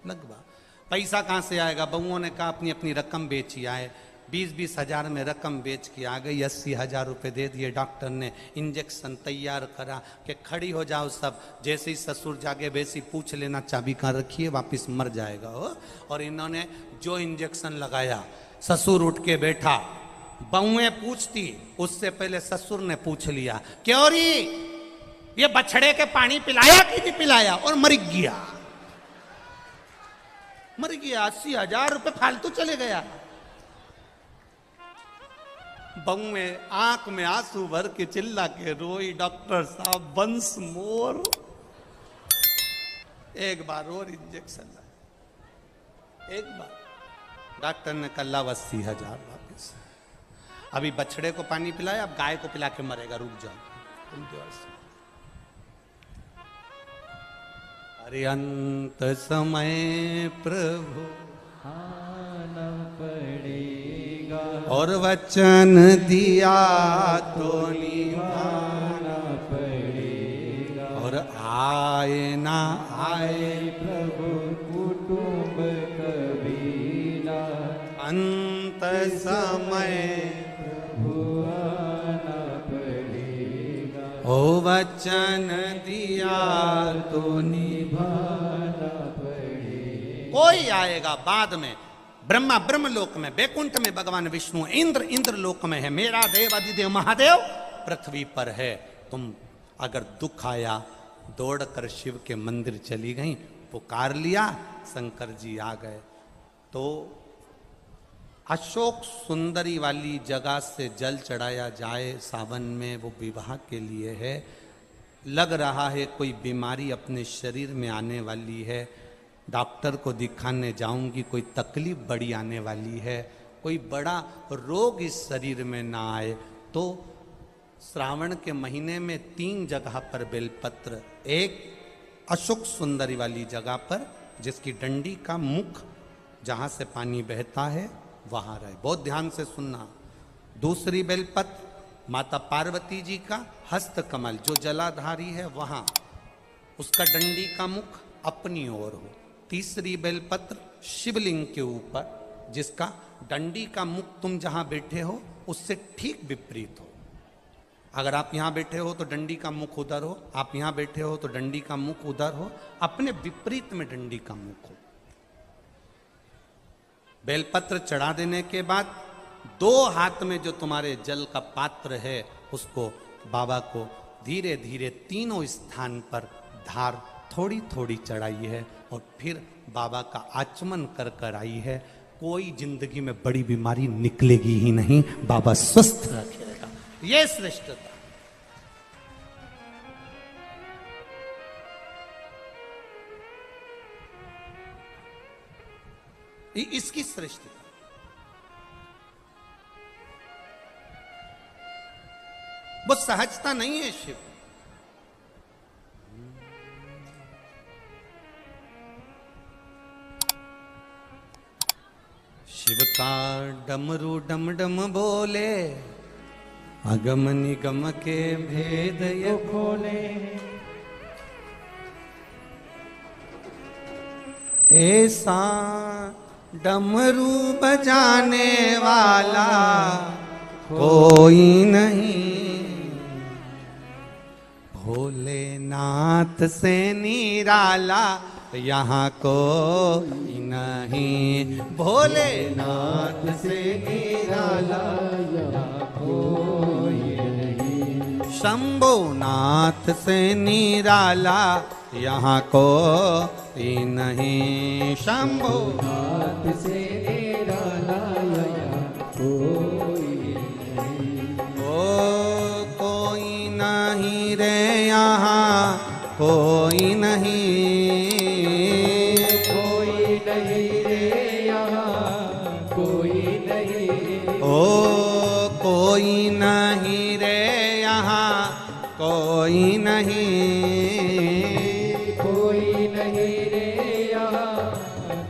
लगवा। पैसा कहाँ से आएगा? बहुओं ने कहा, अपनी अपनी रकम बेची आए, 20-20 हजार में रकम बेच के आ गई, 80,000 रुपये दे दिए। डॉक्टर ने इंजेक्शन तैयार करा कि खड़ी हो जाओ सब, जैसे ही ससुर जागे वैसे ही पूछ लेना चाबी कहाँ रखी है, वापिस मर जाएगा हो। और इन्होंने जो इंजेक्शन लगाया, ससुर उठ के बैठा, बहुएं पूछती, उससे पहले ससुर ने पूछ लिया, क्यों री ये बछड़े के पानी पिलाया कि नहीं पिलाया? और मर गया, मर गया, 80,000 रुपये फालतू चले गया। बहुएं आंख में आंसू भर के चिल्ला के रोई, डॉक्टर साहब वंस मोर, एक बार और इंजेक्शन लगा, एक बार। डॉक्टर ने कहा 80,000 वापिस। अभी बछड़े को पानी पिलाया, अब गाय को पिला के मरेगा, रुक जाओ। अरे अंत समय प्रभु आना पड़ेगा और वचन दिया तो निभाना पड़ेगा, और आए ना आए प्रभु कुटुंब कभी ना, अंत समय प्रभु आना पड़ेगा, ओ वचन दिया तो निभाना पड़ेगा। कोई आएगा बाद में, ब्रह्मा ब्रह्मलोक में, बैकुंठ में भगवान विष्णु, इंद्र इंद्रलोक में है, मेरा देव अधिदेव महादेव पृथ्वी पर है। तुम अगर दुख आया, दौड़कर शिव के मंदिर चली गई, पुकार लिया, शंकर जी आ गए। तो अशोक सुंदरी वाली जगह से जल चढ़ाया जाए सावन में, वो विवाह के लिए है। लग रहा है कोई बीमारी अपने शरीर में आने वाली है, डॉक्टर को दिखाने जाऊंगी, कोई तकलीफ बड़ी आने वाली है, कोई बड़ा रोग इस शरीर में ना आए। तो श्रावण के महीने में 3 जगह पर बेलपत्र, एक अशोक सुंदरी वाली जगह पर जिसकी डंडी का मुख जहाँ से पानी बहता है वहाँ रहे, बहुत ध्यान से सुनना। दूसरी बेलपत्र माता पार्वती जी का हस्त कमल जो जलाधारी है वहाँ, उसका डंडी का मुख अपनी ओर हो। तीसरी बेलपत्र शिवलिंग के ऊपर जिसका डंडी का मुख तुम जहाँ बैठे हो उससे ठीक विपरीत हो। अगर आप यहाँ बैठे हो तो डंडी का मुख उधर हो, आप यहाँ बैठे हो तो डंडी का मुख उधर हो, अपने विपरीत में डंडी का मुख हो। बेलपत्र चढ़ा देने के बाद 2 हाथ में जो तुम्हारे जल का पात्र है उसको बाबा को धीरे धीरे तीनों स्थान पर धार थोड़ी थोड़ी चढ़ाई है और फिर बाबा का आचमन कर कर आई है। कोई जिंदगी में बड़ी बीमारी निकलेगी ही नहीं, बाबा स्वस्थ रखेगा। ये श्रेष्ठता। इसकी श्रेष्ठता। वो सहजता नहीं है शिव। शिव का डमरू डम डम बोले, अगम निगम के भेद ये खोले। ऐसा डमरू बजाने वाला कोई नहीं, भोलेनाथ से निराला यहाँ कोई नहीं। भोलेनाथ से निराला यहाँ कोई नहीं, शंभुनाथ से निराला यहाँ कोई नहीं। शंभुनाथ से निराला यहाँ कोई नहीं। ओ कोई नहीं रे यहाँ कोई नहीं, कोई नहीं रे यहाँ कोई नहीं। ओ कोई नहीं रे यहाँ कोई नहीं, कोई नहीं रे यहाँ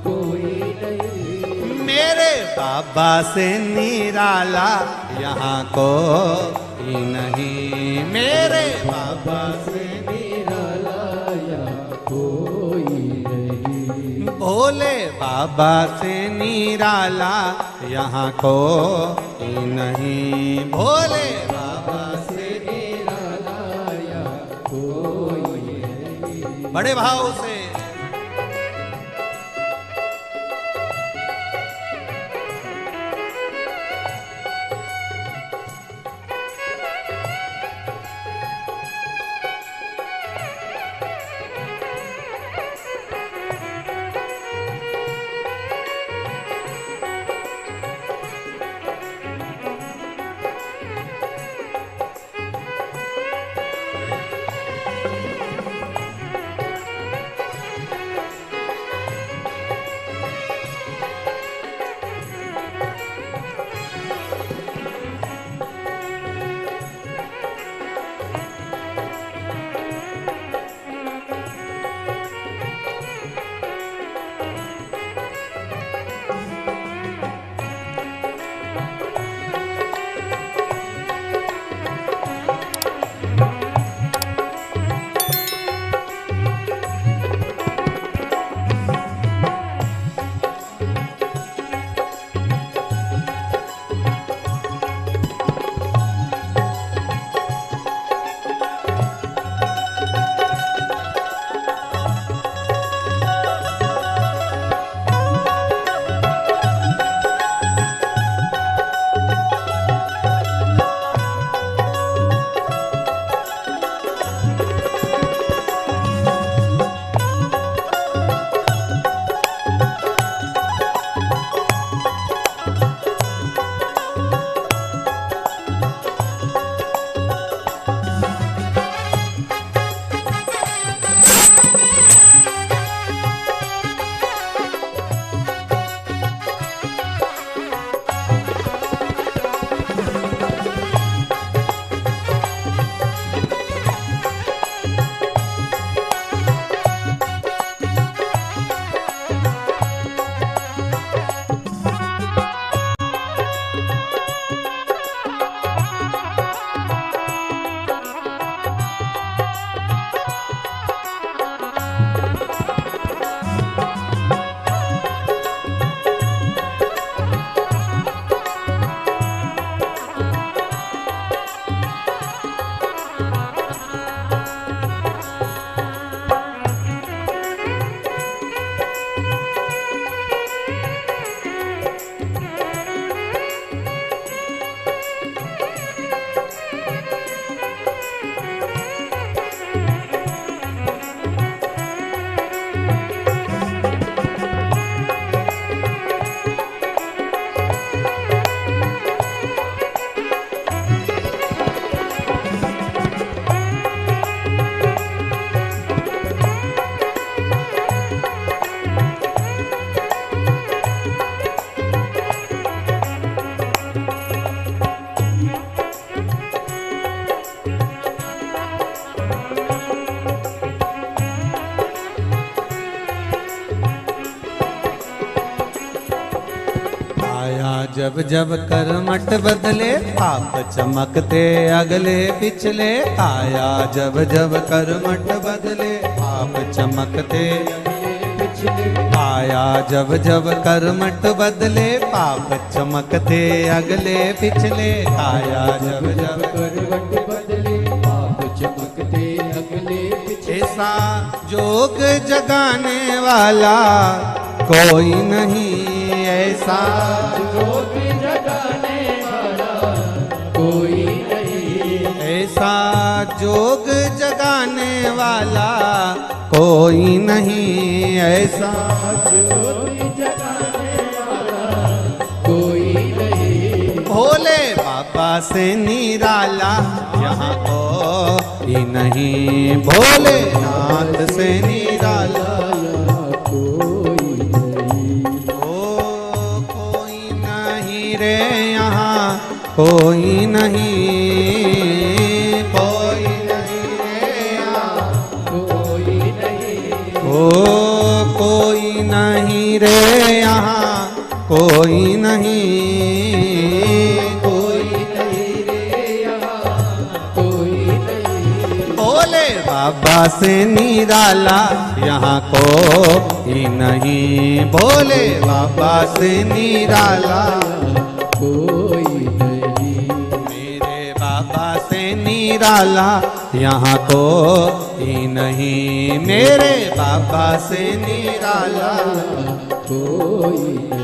कोई नहीं। मेरे बाबा से निराला यहाँ कोई नहीं। मेरे बाबा से निराला यहाँ कोई नहीं। भोले बाबा से निराला यहाँ कोई नहीं। भोले बाबा से निराला यहाँ कोई नहीं। बड़े भाव से जब जब कर्मठ बदले पाप चमकते अगले पिछले। आया जब जब कर्मठ बदले पाप चमकते आया जब जब कर्मठ बदले पाप चमकते अगले पिछले। आया जब जब करवट बदले पाप चमकते अगले पिछले। ऐसा जोग जगाने वाला कोई नहीं, ऐसा जोग जगाने वाला कोई नहीं, ऐसा जोग जगाने वाला कोई नहीं, ऐसा जोग जगाने वाला कोई नहीं। भोले बाबा से निराला यहाँ कोई नहीं, भोले नाथ से निराला कोई नहीं, कोई नहीं रे यहाँ कोई नहीं, कोई नहीं रे यहाँ कोई नहीं, कोई नहीं रे यहाँ कोई नहीं, कोई नहीं रे यहाँ कोई नहीं। भोले बाबा से निराला यहाँ कोई नहीं, भोले बाबा से निराला कोई नहीं, मेरे बाबा से निराला यहाँ कोई नहीं, मेरे बाबा से निराला कोई नहीं।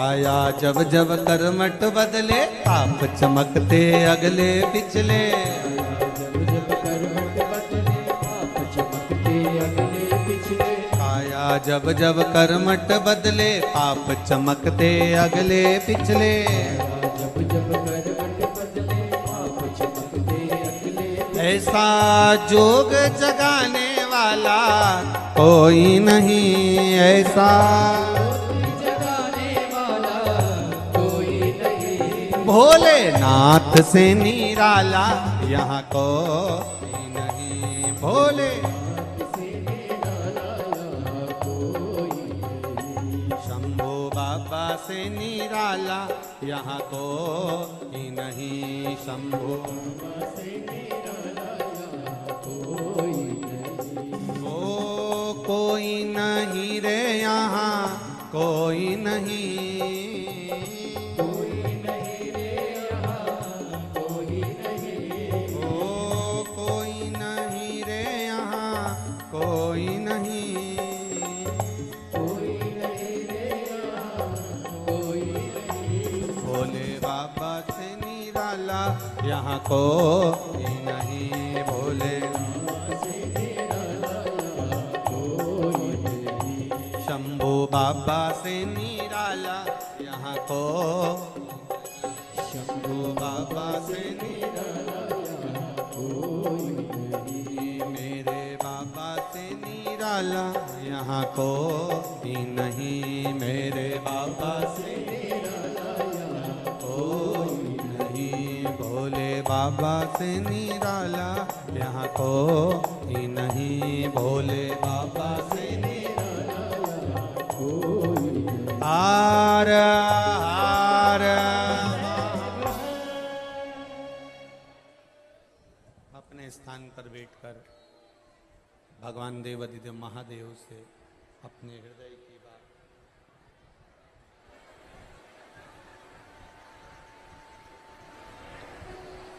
आया जब जब कर्मठ बदले आप चमकते अगले पिछले। जब जब करवट बदले पाप चमकते अगले पिछले। आया जब जब कर्मठ बदले आप चमकते अगले पिछले। जब जब करवट बदले पाप चमकते अगले। ऐसा जोग जगाने वाला कोई नहीं ऐसा, जगाने वाला कोई नहीं, भोलेनाथ से निराला यहाँ कोई नहीं, भोले शंभो बाबा से निराला यहाँ कोई नहीं, शंभो ओ कोई नहीं रे यहाँ कोई नहीं, ओ कोई नहीं रे यहाँ कोई नहीं, भोले बाबा से निराला यहाँ कोई नहीं, भोले शंभो बाबा से निराला यहाँ को, शंभो बाबा से मेरे बाबा से निराला यहाँ कोई नहीं, मेरे बाबा से कोई नहीं, भोले बाबा से निराला यहाँ कोई नहीं, भोले बाबा से हार हार। अपने स्थान पर बैठकर भगवान देवाधिदेव महादेव से अपने हृदय की बात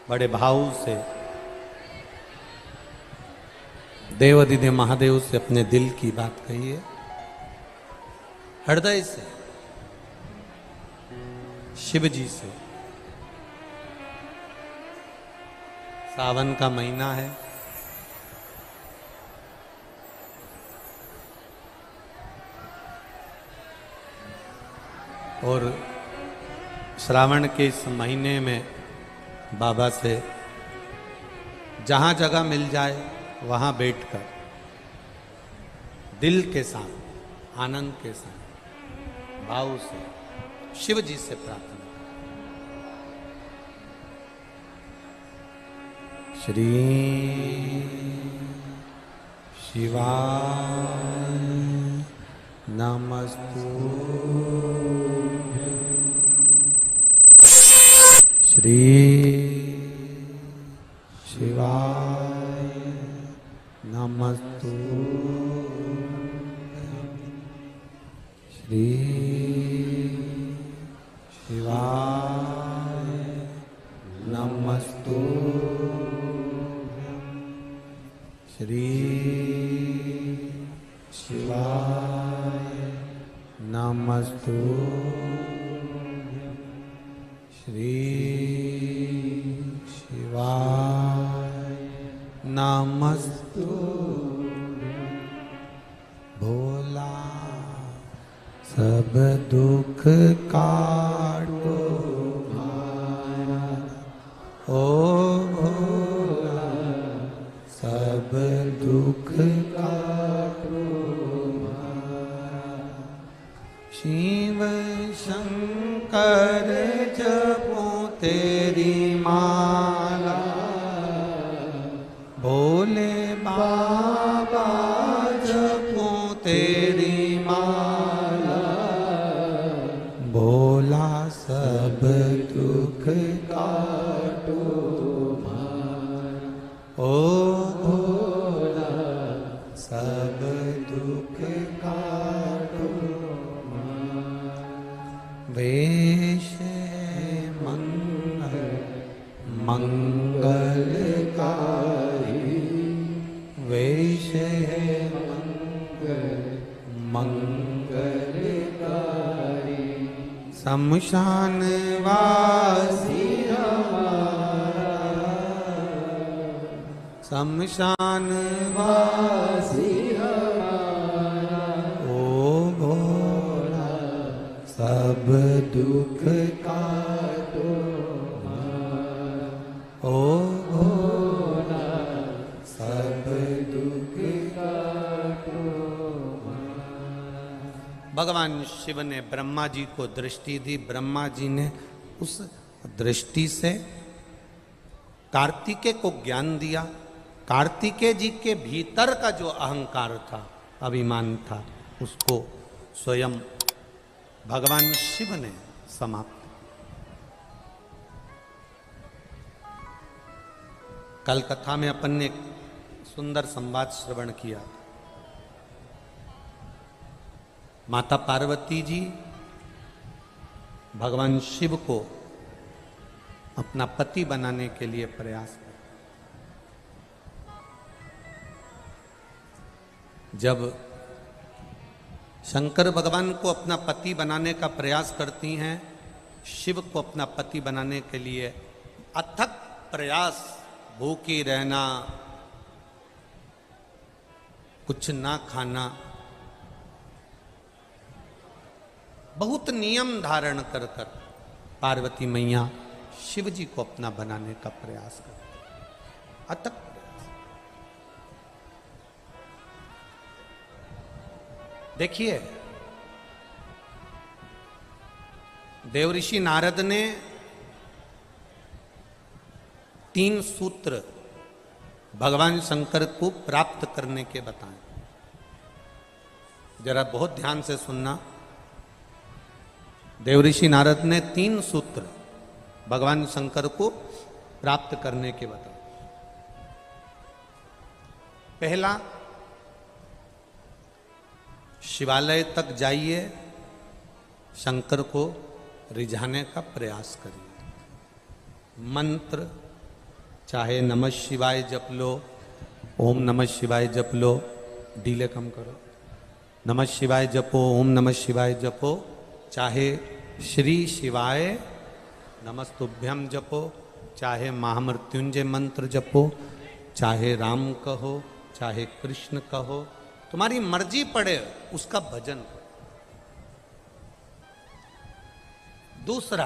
बड़े भाव से देवाधिदेव महादेव से अपने दिल की बात कहिए, हृदय से, शिव जी से। सावन का महीना है, और श्रावण के इस महीने में बाबा से जहाँ जगह मिल जाए वहाँ बैठकर दिल के साथ, आनंद के साथ, भाव से शिव जी से प्रार्थना। श्री शिवाय नमस्तु, श्री शिवाय नमस्तु, श्री शिवाय नमस्तु, श्री शिवाय नमस्तु, श्री शिवाय नमस्तु। भोला सब दुख काटो भारा, ओ भोला सब दुख काटो भारा, शिव शंकर जपो तेरी माला, भोले बाबा जपो तेरी माला, भोला सब दुख काटो भारा, ओ भोला सब दुख काटो भारा। वेश मंगल मंगलकारी, वेश मंगलकारी, शमशान वासी हमारा, शमशान वासी हमारा, ओ भोला सब दुख काटो हमारा, ओ भोला सब दुख काटो भगवान शिव ने ब्रह्मा जी को दृष्टि दी। ब्रह्मा जी ने उस दृष्टि से कार्तिकेय को ज्ञान दिया। कार्तिकेय जी के भीतर का जो अहंकार था, अभिमान था, उसको स्वयं भगवान शिव ने समाप्त। कल कथा में अपन ने एक सुंदर संवाद श्रवण किया। माता पार्वती जी भगवान शिव को अपना पति बनाने के लिए प्रयास कर, जब शंकर भगवान को अपना पति बनाने का प्रयास करती हैं, शिव को अपना पति बनाने के लिए अथक प्रयास, भूखी रहना, कुछ ना खाना, बहुत नियम धारण कर कर पार्वती मैया शिव जी को अपना बनाने का प्रयास करती, अथक। देखिए, देवऋषि नारद ने 3 सूत्र भगवान शंकर को प्राप्त करने के बताए। जरा बहुत ध्यान से सुनना। देवऋषि नारद ने 3 सूत्र भगवान शंकर को प्राप्त करने के बताए। पहला, शिवालय तक जाइए, शंकर को रिझाने का प्रयास करिए। मंत्र चाहे नमः शिवाय जप लो, ओम नमः शिवाय जप लो, डीले कम करो, नमः शिवाय जपो, ओम नमः शिवाय जपो, चाहे श्री शिवाय नमस्तुभ्यम जपो, चाहे महामृत्युंजय मंत्र जपो, चाहे राम कहो, चाहे कृष्ण कहो, तुम्हारी मर्जी पड़े, उसका भजन करो। दूसरा,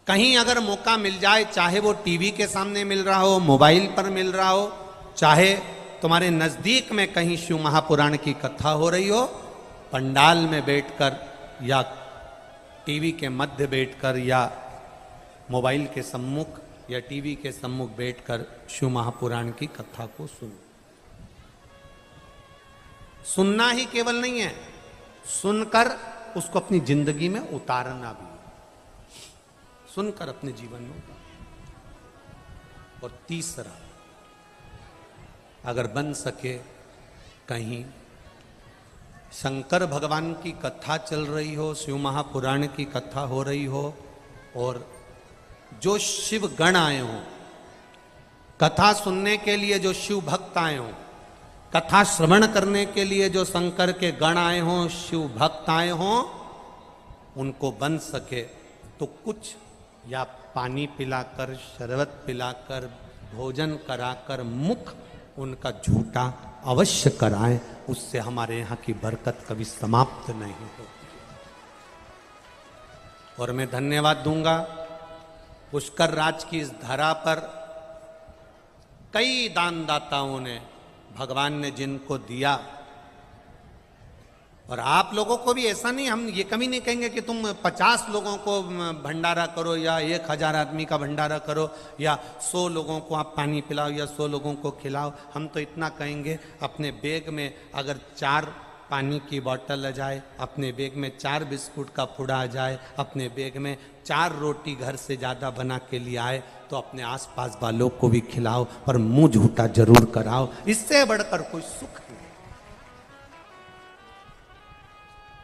कहीं अगर मौका मिल जाए, चाहे वो टीवी के सामने मिल रहा हो, मोबाइल पर मिल रहा हो, चाहे तुम्हारे नजदीक में कहीं शिव महापुराण की कथा हो रही हो, पंडाल में बैठकर या टीवी के मध्य बैठकर या मोबाइल के सम्मुख या टीवी के सम्मुख बैठकर शिव महापुराण की कथा को सुनो। सुनना ही केवल नहीं है, सुनकर उसको अपनी जिंदगी में उतारना भी, सुनकर अपने जीवन में उतारना। और तीसरा, अगर बन सके कहीं शंकर भगवान की कथा चल रही हो, शिव महापुराण की कथा हो रही हो, और जो शिव गण आए हों, कथा सुनने के लिए जो शिव भक्त आए हों, कथा श्रवण करने के लिए जो शंकर के गण आए हों, शिव भक्त आए हों, उनको बन सके तो कुछ या पानी पिलाकर, शरबत पिलाकर, भोजन कराकर मुख उनका झूठा अवश्य कराएं। उससे हमारे यहाँ की बरकत कभी समाप्त नहीं हो। और मैं धन्यवाद दूंगा पुष्कर राज की इस धरा पर कई दानदाताओं ने, भगवान ने जिनको दिया, और आप लोगों को भी ऐसा नहीं, हम ये कभी नहीं कहेंगे कि तुम 50 लोगों को भंडारा करो या 1000 आदमी का भंडारा करो या 100 लोगों को आप पानी पिलाओ या 100 लोगों को खिलाओ। हम तो इतना कहेंगे, अपने बैग में अगर 4 पानी की बोतल आ जाए, अपने बैग में 4 बिस्कुट का पुड़ा आ जाए, अपने बैग में 4 रोटी घर से ज़्यादा बना के लिए आए, तो अपने आसपास वालों को भी खिलाओ, पर मुंह झूठा जरूर कराओ। इससे बढ़कर कोई सुख नहीं।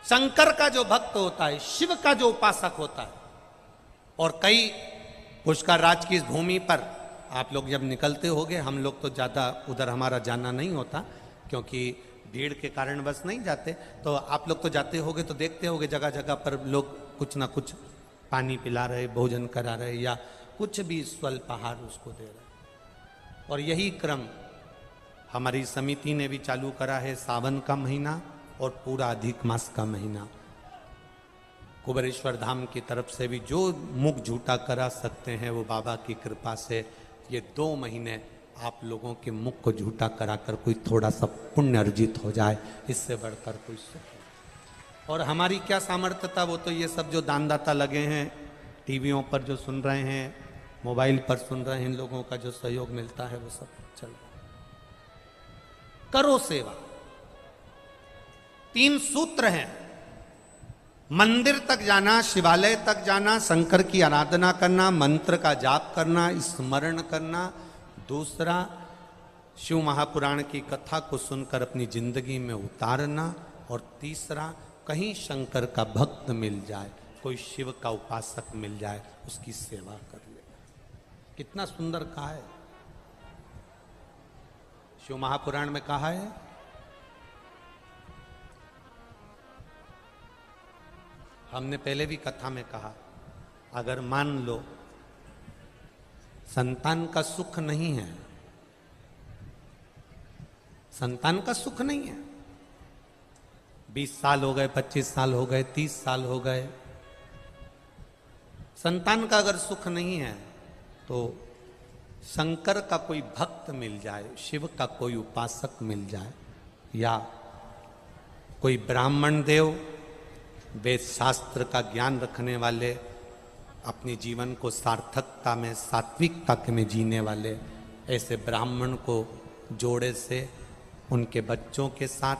शंकर का जो भक्त होता है, शिव का जो उपासक होता है, और कई पुष्कर राज की इस भूमि पर आप लोग जब निकलते होगे, हम लोग तो ज़्यादा उधर हमारा जाना नहीं होता क्योंकि भीड़ के कारण बस नहीं जाते, तो आप लोग तो जाते होगे तो देखते होगे जगह जगह पर लोग कुछ ना कुछ पानी पिला रहे, भोजन करा रहे या कुछ भी स्वल्प आहार उसको दे रहे। और यही क्रम हमारी समिति ने भी चालू करा है। सावन का महीना और पूरा अधिक मास का महीना, कुबेरेश्वर धाम की तरफ से भी जो मुख झूठा करा सकते हैं, वो बाबा की कृपा से ये 2 महीने आप लोगों के मुख को झूठा कराकर कोई थोड़ा सा पुण्य अर्जित हो जाए, इससे बढ़कर कोई सुख नहीं। और हमारी क्या सामर्थ्य था, वो तो ये सब जो दानदाता लगे हैं, टीवियों पर जो सुन रहे हैं, मोबाइल पर सुन रहे हैं, इन लोगों का जो सहयोग मिलता है वो सब चल रहा है। करो सेवा। 3 सूत्र हैं। मंदिर तक जाना, शिवालय तक जाना, शंकर की आराधना करना, मंत्र का जाप करना, स्मरण करना। दूसरा, शिव महापुराण की कथा को सुनकर अपनी जिंदगी में उतारना। और तीसरा, कहीं शंकर का भक्त मिल जाए, कोई शिव का उपासक मिल जाए, उसकी सेवा कर ले। कितना सुंदर कहा है। शिव महापुराण में कहा है, हमने पहले भी कथा में कहा, अगर मान लो संतान का सुख नहीं है, संतान का सुख नहीं है, 20 साल हो गए, 25 साल हो गए, 30 साल हो गए, संतान का अगर सुख नहीं है, तो शंकर का कोई भक्त मिल जाए, शिव का कोई उपासक मिल जाए, या कोई ब्राह्मण देव, वेद शास्त्र का ज्ञान रखने वाले, अपने जीवन को सार्थकता में, सात्विकता में जीने वाले, ऐसे ब्राह्मण को जोड़े से उनके बच्चों के साथ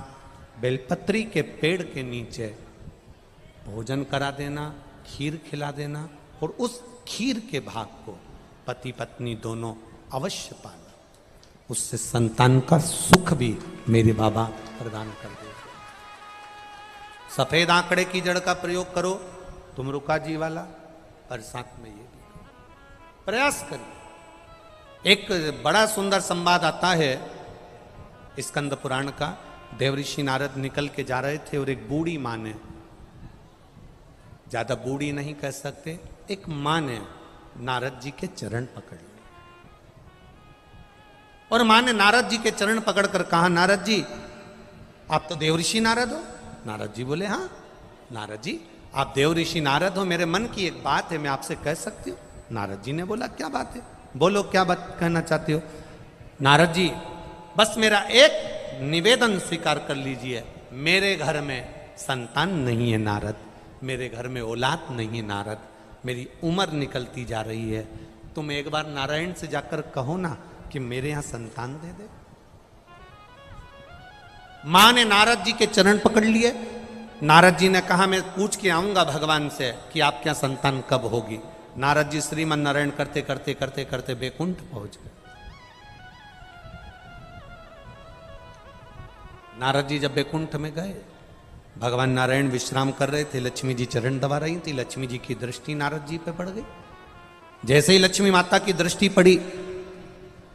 बेलपत्री के पेड़ के नीचे भोजन करा देना, खीर खिला देना, और उस खीर के भाग को पति पत्नी दोनों अवश्य पाना। उससे संतान का सुख भी मेरे बाबा प्रदान कर देते। सफेद आंकड़े की जड़ का प्रयोग करो, तुम रुका जी वाला, पर साथ में ये भी करो, प्रयास करिए। एक बड़ा सुंदर संवाद आता है स्कंद पुराण का। देवऋषि नारद निकल के जा रहे थे और एक बूढ़ी माँ ने, ज्यादा बूढ़ी नहीं कह सकते, एक माँ ने नारद जी के चरण पकड़ लिए। और माँ ने नारद जी के चरण पकड़कर कहा, नारद जी आप तो देवऋषि नारद हो। नारद जी बोले, हाँ नारद जी आप देवऋषि नारद हो, मेरे मन की एक बात है, मैं आपसे कह सकती हूँ। नारद जी ने बोला, क्या बात है, बोलो क्या बात कहना चाहते हो। नारद जी बस मेरा एक निवेदन स्वीकार कर लीजिए, मेरे घर में संतान नहीं है नारद, मेरे घर में औलाद नहीं है नारद, मेरी उम्र निकलती जा रही है, तुम एक बार नारायण से जाकर कहो ना कि मेरे यहां संतान दे दे। मां ने नारद जी के चरण पकड़ लिए। नारद जी ने कहा, मैं पूछ के आऊंगा भगवान से कि आपके यहां संतान कब होगी। नारद जी श्रीमन नारायण करते करते करते करते बैकुंठ पहुंच गए। नारद जी जब बैकुंठ में गए, भगवान नारायण विश्राम कर रहे थे, लक्ष्मी जी चरण दबा रही थी। लक्ष्मी जी की दृष्टि नारद जी पे पड़ गई। जैसे ही लक्ष्मी माता की दृष्टि पड़ी,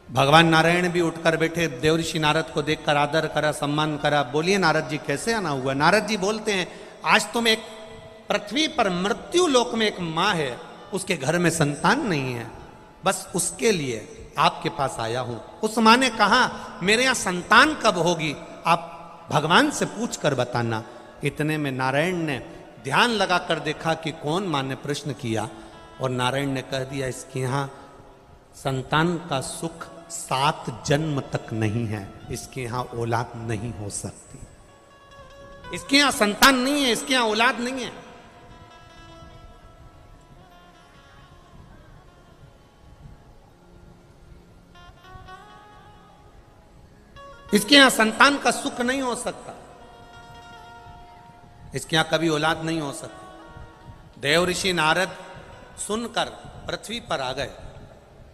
भगवान नारायण भी उठकर बैठे, देवऋषि नारद को देखकर आदर करा, सम्मान करा। बोलिए नारद जी कैसे आना हुआ। नारद जी बोलते हैं, आज तुम एक पृथ्वी पर मृत्यु लोक में एक माँ है, उसके घर में संतान नहीं है, बस उसके लिए आपके पास आया हूं। उस माँ ने कहा, मेरे यहां संतान कब होगी, आप भगवान से पूछ कर बताना। इतने में नारायण ने ध्यान लगाकर देखा कि कौन माँ ने प्रश्न किया, और नारायण ने कह दिया, इसके यहां संतान का सुख 7 जन्म तक नहीं है, इसके यहां औलाद नहीं हो सकती, इसके यहां संतान नहीं है, इसके यहां औलाद नहीं है। इसके यहां संतान का सुख नहीं हो सकता, इसके यहां कभी औलाद नहीं हो सकती। देवऋषि नारद सुनकर पृथ्वी पर आ गए,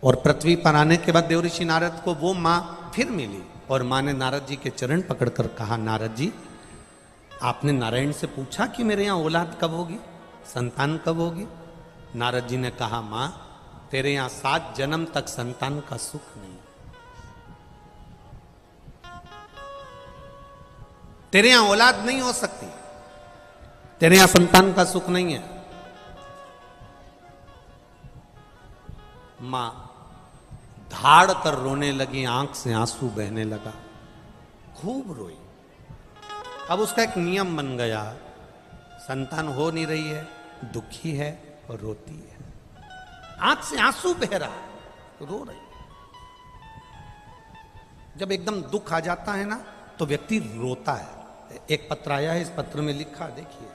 और पृथ्वी पर आने के बाद देवऋषि नारद को वो मां फिर मिली, और मां ने नारद जी के चरण पकड़कर कहा, नारद जी आपने नारायण से पूछा कि मेरे यहां औलाद कब होगी, संतान कब होगी। नारद जी ने कहा, मां तेरे यहां 7 जन्म तक संतान का सुख नहीं, तेरे यहां औलाद नहीं हो सकती, तेरे यहां संतान का सुख नहीं है। मां धाड़ कर रोने लगी, आंख से आंसू बहने लगा, खूब रोई। अब उसका एक नियम बन गया, संतान हो नहीं रही है, दुखी है और रोती है, आंख से आंसू बह रहा है, रो रही। जब एकदम दुख आ जाता है ना, तो व्यक्ति रोता है, एक पत्र आया है, इस पत्र में लिखा देखिए।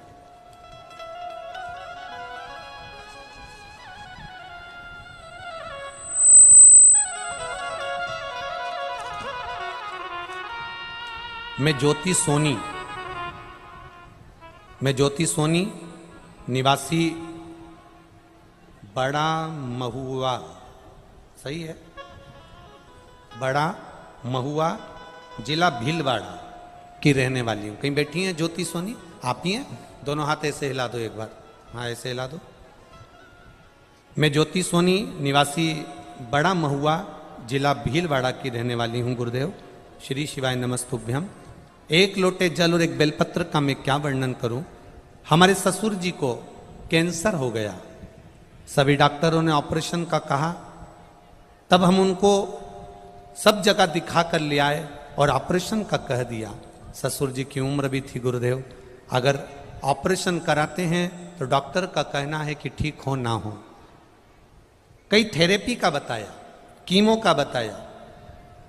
मैं ज्योति सोनी निवासी बड़ा महुआ, सही है, बड़ा महुआ जिला भीलवाड़ा की रहने वाली हूँ। कहीं बैठी हैं ज्योति सोनी? आप ही हैं? दोनों हाथ ऐसे हिला दो एक बार, हाँ ऐसे हिला दो। मैं ज्योति सोनी निवासी बड़ा महुआ जिला भीलवाड़ा की रहने वाली हूँ गुरुदेव। श्री शिवाय नमस्तुभ्यम। एक लोटे जल और एक बेलपत्र का मैं क्या वर्णन करूं। हमारे ससुर जी को कैंसर हो गया, सभी डॉक्टरों ने ऑपरेशन का कहा, तब हम उनको सब जगह दिखा कर ले आए और ऑपरेशन का कह दिया। ससुर जी की उम्र भी थी गुरुदेव, अगर ऑपरेशन कराते हैं तो डॉक्टर का कहना है कि ठीक हो ना हो। कई थेरेपी का बताया, कीमो का बताया,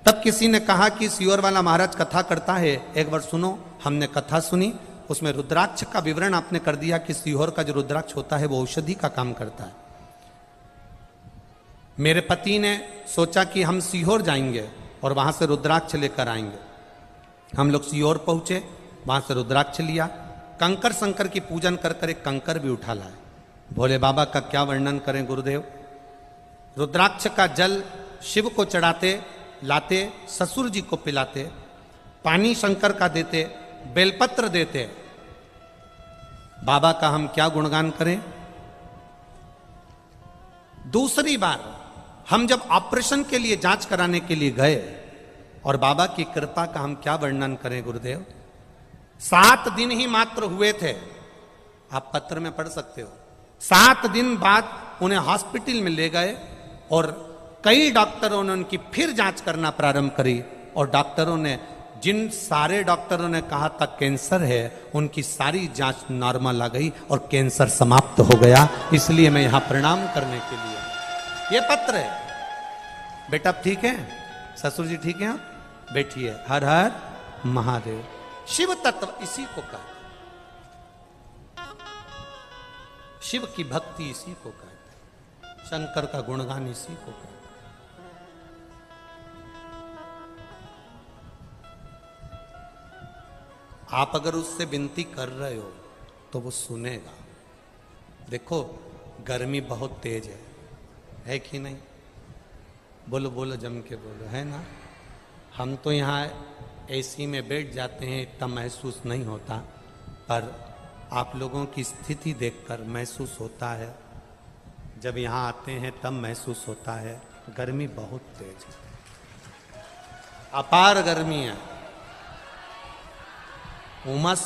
तब किसी ने कहा कि सीहोर वाला महाराज कथा करता है, एक बार सुनो। हमने कथा सुनी, उसमें रुद्राक्ष का विवरण आपने कर दिया कि सीहोर का जो रुद्राक्ष होता है वो औषधि का काम करता है। मेरे पति ने सोचा कि हम सीहोर जाएंगे और वहां से रुद्राक्ष लेकर आएंगे। हम लोग सीहोर पहुंचे, वहां से रुद्राक्ष लिया, कंकर शंकर की पूजन कर कर एक कंकर भी उठा लाए। भोले बाबा का क्या वर्णन करें गुरुदेव। रुद्राक्ष का जल शिव को चढ़ाते, लाते, ससुर जी को पिलाते, पानी शंकर का देते, बेलपत्र देते। बाबा का हम क्या गुणगान करें। दूसरी बार हम जब ऑपरेशन के लिए जांच कराने के लिए गए और बाबा की कृपा का हम क्या वर्णन करें गुरुदेव। 7 दिन ही मात्र हुए थे, आप पत्र में पढ़ सकते हो। 7 दिन बाद उन्हें हॉस्पिटल में ले गए और कई डॉक्टरों ने उनकी फिर जांच करना प्रारंभ करी और डॉक्टरों ने, जिन सारे डॉक्टरों ने कहा था कैंसर है, उनकी सारी जांच नॉर्मल आ गई और कैंसर समाप्त हो गया। इसलिए मैं यहां प्रणाम करने के लिए, ये पत्र है। बेटा ठीक है, ससुर जी ठीक है, बैठिए। हर हर महादेव। शिव तत्व इसी को कहते, शिव की भक्ति इसी को कहते, शंकर का गुणगान इसी को कहते। आप अगर उससे विनती कर रहे हो तो वो सुनेगा। देखो गर्मी बहुत तेज है कि नहीं? बोलो बोलो, जम के बोलो, है ना? हम तो यहाँ एसी में बैठ जाते हैं, इतना महसूस नहीं होता, पर आप लोगों की स्थिति देखकर महसूस होता है। जब यहाँ आते हैं तब महसूस होता है। गर्मी बहुत तेज है, अपार गर्मी है। उमस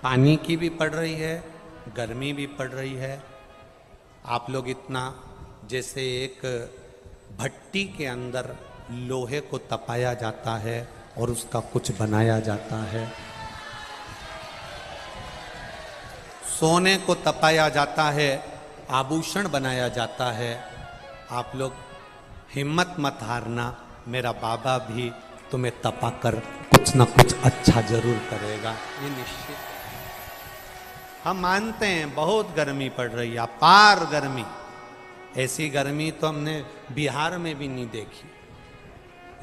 पानी की भी पड़ रही है, गर्मी भी पड़ रही है। आप लोग इतना, जैसे एक भट्टी के अंदर लोहे को तपाया जाता है और उसका कुछ बनाया जाता है, सोने को तपाया जाता है, आभूषण बनाया जाता है। आप लोग हिम्मत मत हारना, मेरा बाबा भी तुम्हें तपा कर कुछ ना कुछ अच्छा जरूर करेगा, ये निश्चित है। हम मानते हैं बहुत गर्मी पड़ रही है, अपार गर्मी। ऐसी गर्मी तो हमने बिहार में भी नहीं देखी।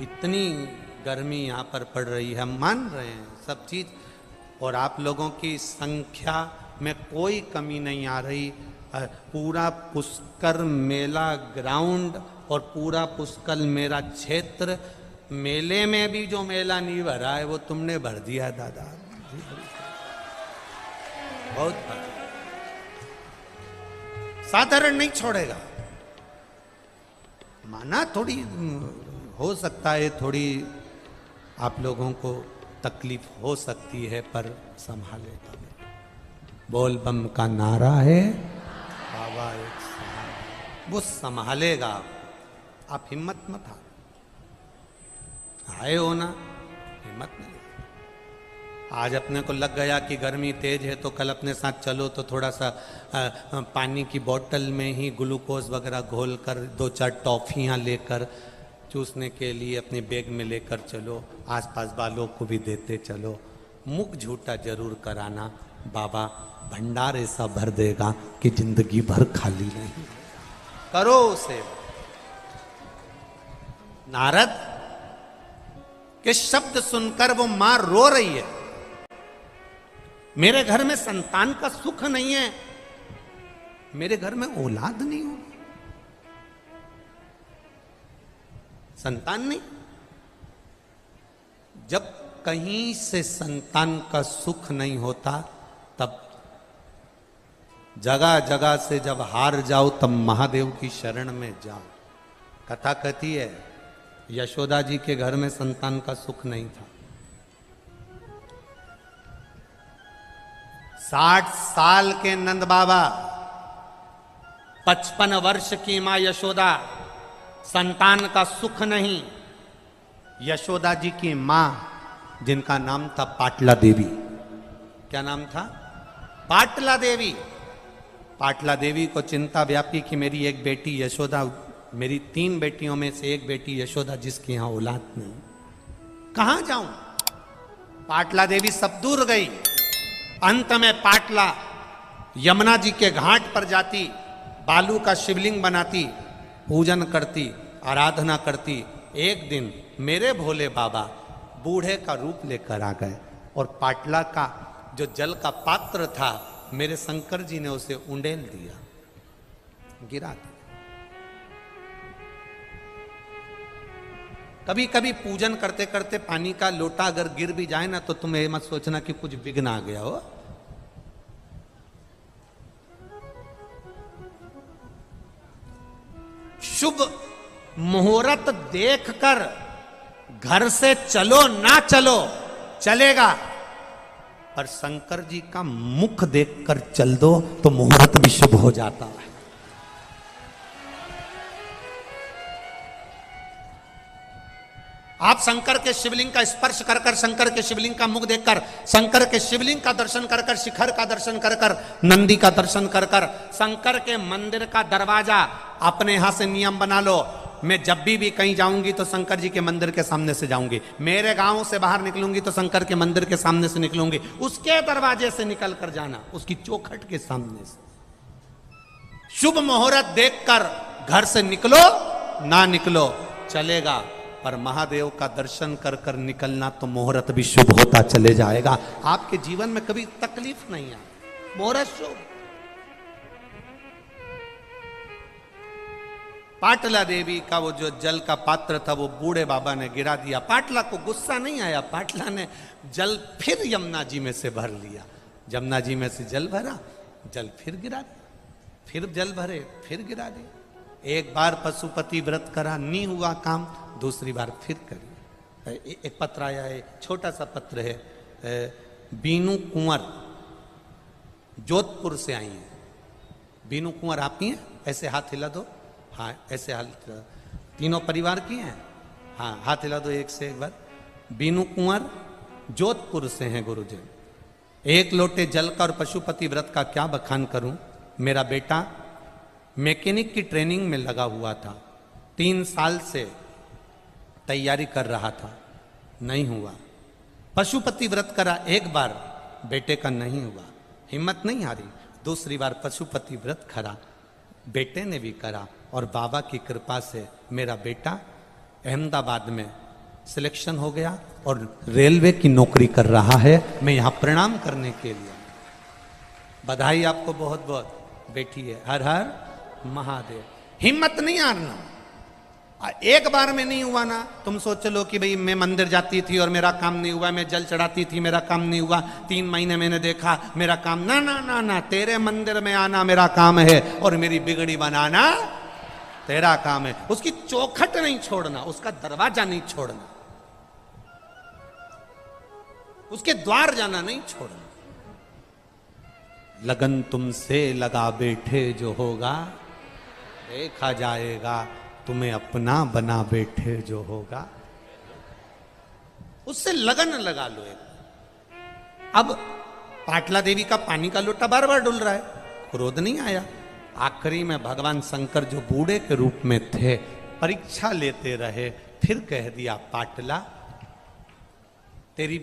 इतनी गर्मी यहाँ पर पड़ रही है, हम मान रहे हैं सब चीज। और आप लोगों की संख्या में कोई कमी नहीं आ रही। पूरा पुष्कर मेला ग्राउंड और पूरा पुष्कर मेला क्षेत्र, मेले में भी जो मेला नहीं भरा है वो तुमने भर दिया दादा, बहुत भरा। साधारण नहीं छोड़ेगा। माना थोड़ी हो सकता है, थोड़ी आप लोगों को तकलीफ हो सकती है, पर संभालेगा। बोल बम का नारा है, बाबा एक सहारा, वो संभालेगा। आप हिम्मत मत हारो। आए हो ना, हिम्मत नहीं। आज अपने को लग गया कि गर्मी तेज है तो कल अपने साथ चलो तो थोड़ा सा पानी की बोतल में ही ग्लूकोज वगैरह घोल कर 2-4 टॉफियाँ लेकर चूसने के लिए अपने बैग में लेकर चलो, आसपास वालों को भी देते चलो। मुख झूठा जरूर कराना, बाबा भंडार ऐसा भर देगा कि जिंदगी भर खाली नहीं। करो उसे। नारद के शब्द सुनकर वो मां रो रही है, मेरे घर में संतान का सुख नहीं है, मेरे घर में औलाद नहीं होगी, संतान नहीं। जब कहीं से संतान का सुख नहीं होता तब जगह जगह से जब हार जाओ तब महादेव की शरण में जाओ। कथा कहती है यशोदा जी के घर में संतान का सुख नहीं था। 60 साल के नंद बाबा, 55 वर्ष की मां यशोदा, संतान का सुख नहीं। यशोदा जी की मां जिनका नाम था पाटला देवी, क्या नाम था? पाटला देवी। पाटला देवी को चिंता व्यापी कि मेरी एक बेटी यशोदा, मेरी 3 बेटियों में से एक बेटी यशोदा जिसकी यहां औलाद नहीं, कहां जाऊं? पाटला देवी सब दूर गई। अंत में पाटला यमुना जी के घाट पर जाती, बालू का शिवलिंग बनाती, पूजन करती, आराधना करती। एक दिन मेरे भोले बाबा बूढ़े का रूप लेकर आ गए और पाटला का जो जल का पात्र था मेरे शंकर जी ने उसे उंडेल दिया, गिरा दिया। कभी कभी पूजन करते करते पानी का लोटा अगर गिर भी जाए ना तो तुम ये मत सोचना कि कुछ विघ्न आ गया हो। शुभ मुहूर्त देखकर घर से चलो ना चलो चलेगा, पर शंकर जी का मुख देखकर चल दो तो मुहूर्त भी शुभ हो जाता है। आप शंकर के शिवलिंग का स्पर्श कर कर, शंकर के शिवलिंग का मुख देखकर, शंकर के शिवलिंग का दर्शन कर कर, शिखर का दर्शन कर कर, नंदी का दर्शन कर कर, शंकर के मंदिर का दरवाजा अपने यहां से नियम बना लो, मैं जब भी कहीं जाऊंगी तो शंकर जी के मंदिर के सामने से जाऊंगी। मेरे गांव से बाहर निकलूंगी तो शंकर के मंदिर के सामने से निकलूंगी। उसके दरवाजे से निकल कर जाना, उसकी चौखट के सामने से। शुभ मुहूर्त देखकर घर से निकलो ना निकलो चलेगा, पर महादेव का दर्शन कर कर निकलना तो मुहूर्त भी शुभ होता चले जाएगा। आपके जीवन में कभी तकलीफ नहीं है, मुहूर्त शुभ। पाटला देवी का वो जो जल का पात्र था वो बूढ़े बाबा ने गिरा दिया। पाटला को गुस्सा नहीं आया, पाटला ने जल फिर यमुना जी में से भर लिया। यमुना जी में से जल भरा, जल फिर गिरा दिया, फिर जल भरे, फिर गिरा दिया। एक बार पशुपति व्रत करा, नहीं हुआ काम, दूसरी बार फिर करिए। एक पत्र आया है, छोटा सा पत्र है, बीनू कुंवर जोधपुर से आई है। बीनू कुंवर आप ही हैं? ऐसे हाथ हिला दो। हाँ, ऐसे हाथ, तीनों परिवार की हैं? हाँ, हाथ हिला दो एक से एक बार। बीनू कुंवर जोधपुर से हैं गुरुजी। एक लोटे जल का और पशुपति व्रत का क्या बखान करूं। मेरा बेटा मैकेनिक की ट्रेनिंग में लगा हुआ था, 3 साल से तैयारी कर रहा था, नहीं हुआ। पशुपति व्रत करा एक बार, बेटे का नहीं हुआ, हिम्मत नहीं हारी। दूसरी बार पशुपति व्रत करा, बेटे ने भी करा, और बाबा की कृपा से मेरा बेटा अहमदाबाद में सिलेक्शन हो गया और रेलवे की नौकरी कर रहा है। मैं यहाँ प्रणाम करने के लिए, बधाई आपको बहुत बहुत। बेटी है, हर हर महादेव। हिम्मत नहीं हारना। एक बार में नहीं हुआ ना, तुम सोच लो कि भाई मैं मंदिर जाती थी और मेरा काम नहीं हुआ, मैं जल चढ़ाती थी मेरा काम नहीं हुआ, 3 महीने मैंने देखा मेरा काम, ना ना ना ना, तेरे मंदिर में आना मेरा काम है और मेरी बिगड़ी बनाना तेरा काम है। उसकी चौखट नहीं छोड़ना, उसका दरवाजा नहीं छोड़ना, उसके द्वार जाना नहीं छोड़ना। लगन तुमसे लगा बैठे जो होगा, देखा जाएगा तुम्हें अपना बना बैठे जो होगा। उससे लगन लगा लो एक। अब पाटला देवी का पानी का लोटा बार बार डुल रहा है, क्रोध नहीं आया। आखिरी में भगवान शंकर जो बूढ़े के रूप में थे परीक्षा लेते रहे, फिर कह दिया पाटला तेरी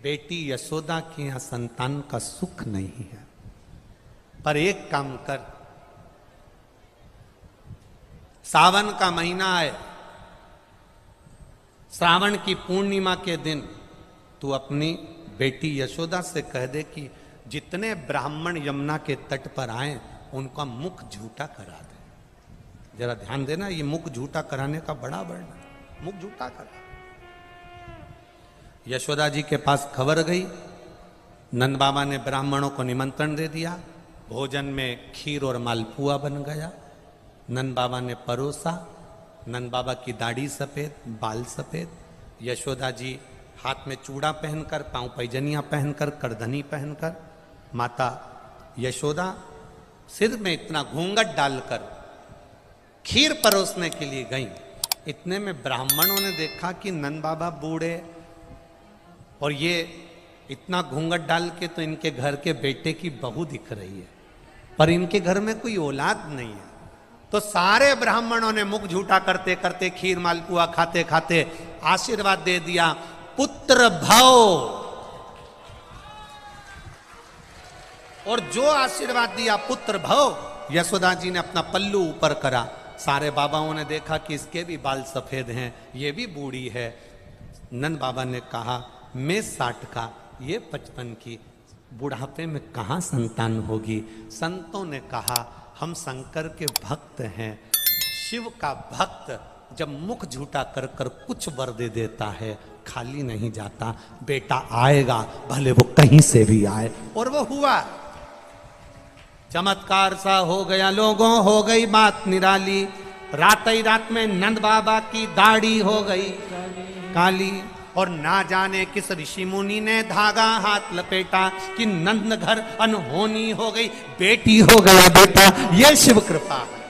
बेटी यशोदा के यहां संतान का सुख नहीं है, पर एक काम कर, सावन का महीना है, श्रावण की पूर्णिमा के दिन तू अपनी बेटी यशोदा से कह दे कि जितने ब्राह्मण यमुना के तट पर आए उनका मुख झूठा करा दे। जरा ध्यान देना, ये मुख झूठा कराने का बड़ा वर्णन, मुख झूठा करा। यशोदा जी के पास खबर गई, नंद बाबा ने ब्राह्मणों को निमंत्रण दे दिया, भोजन में खीर और मालपुआ बन गया, नंद बाबा ने परोसा। नंद बाबा की दाढ़ी सफेद, बाल सफेद, यशोदा जी हाथ में चूड़ा पहनकर, पांव पैजनियां पहनकर, करधनी पहनकर, माता यशोदा सिर में इतना घूंघट डालकर खीर परोसने के लिए गई। इतने में ब्राह्मणों ने देखा कि नंद बाबा बूढ़े और ये इतना घूंघट डाल के तो इनके घर के बेटे की बहू दिख रही है, पर इनके घर में कोई औलाद नहीं है। तो सारे ब्राह्मणों ने मुख झूठा करते करते, खीर मालपुआ खाते खाते आशीर्वाद दे दिया, पुत्र भव। और जो आशीर्वाद दिया पुत्र भव, यशोदा जी ने अपना पल्लू ऊपर करा। सारे बाबाओं ने देखा कि इसके भी बाल सफेद हैं, ये भी बूढ़ी है। नंद बाबा ने कहा मैं 60 का, ये 55 की, बुढ़ापे में कहाँ संतान होगी। संतों ने कहा हम शंकर के भक्त हैं, शिव का भक्त जब मुख झूठा कर कर कुछ वर दे देता है खाली नहीं जाता, बेटा आएगा भले वो कहीं से भी आए। और वो हुआ, चमत्कार सा हो गया लोगों, हो गई बात निराली। रात ही रात में नंद बाबा की दाढ़ी हो गई काली, और ना जाने किस ऋषि मुनि ने धागा हाथ लपेटा कि नंद घर अनहोनी हो गई, बेटी हो गया बेटा। ये शिव कृपा है।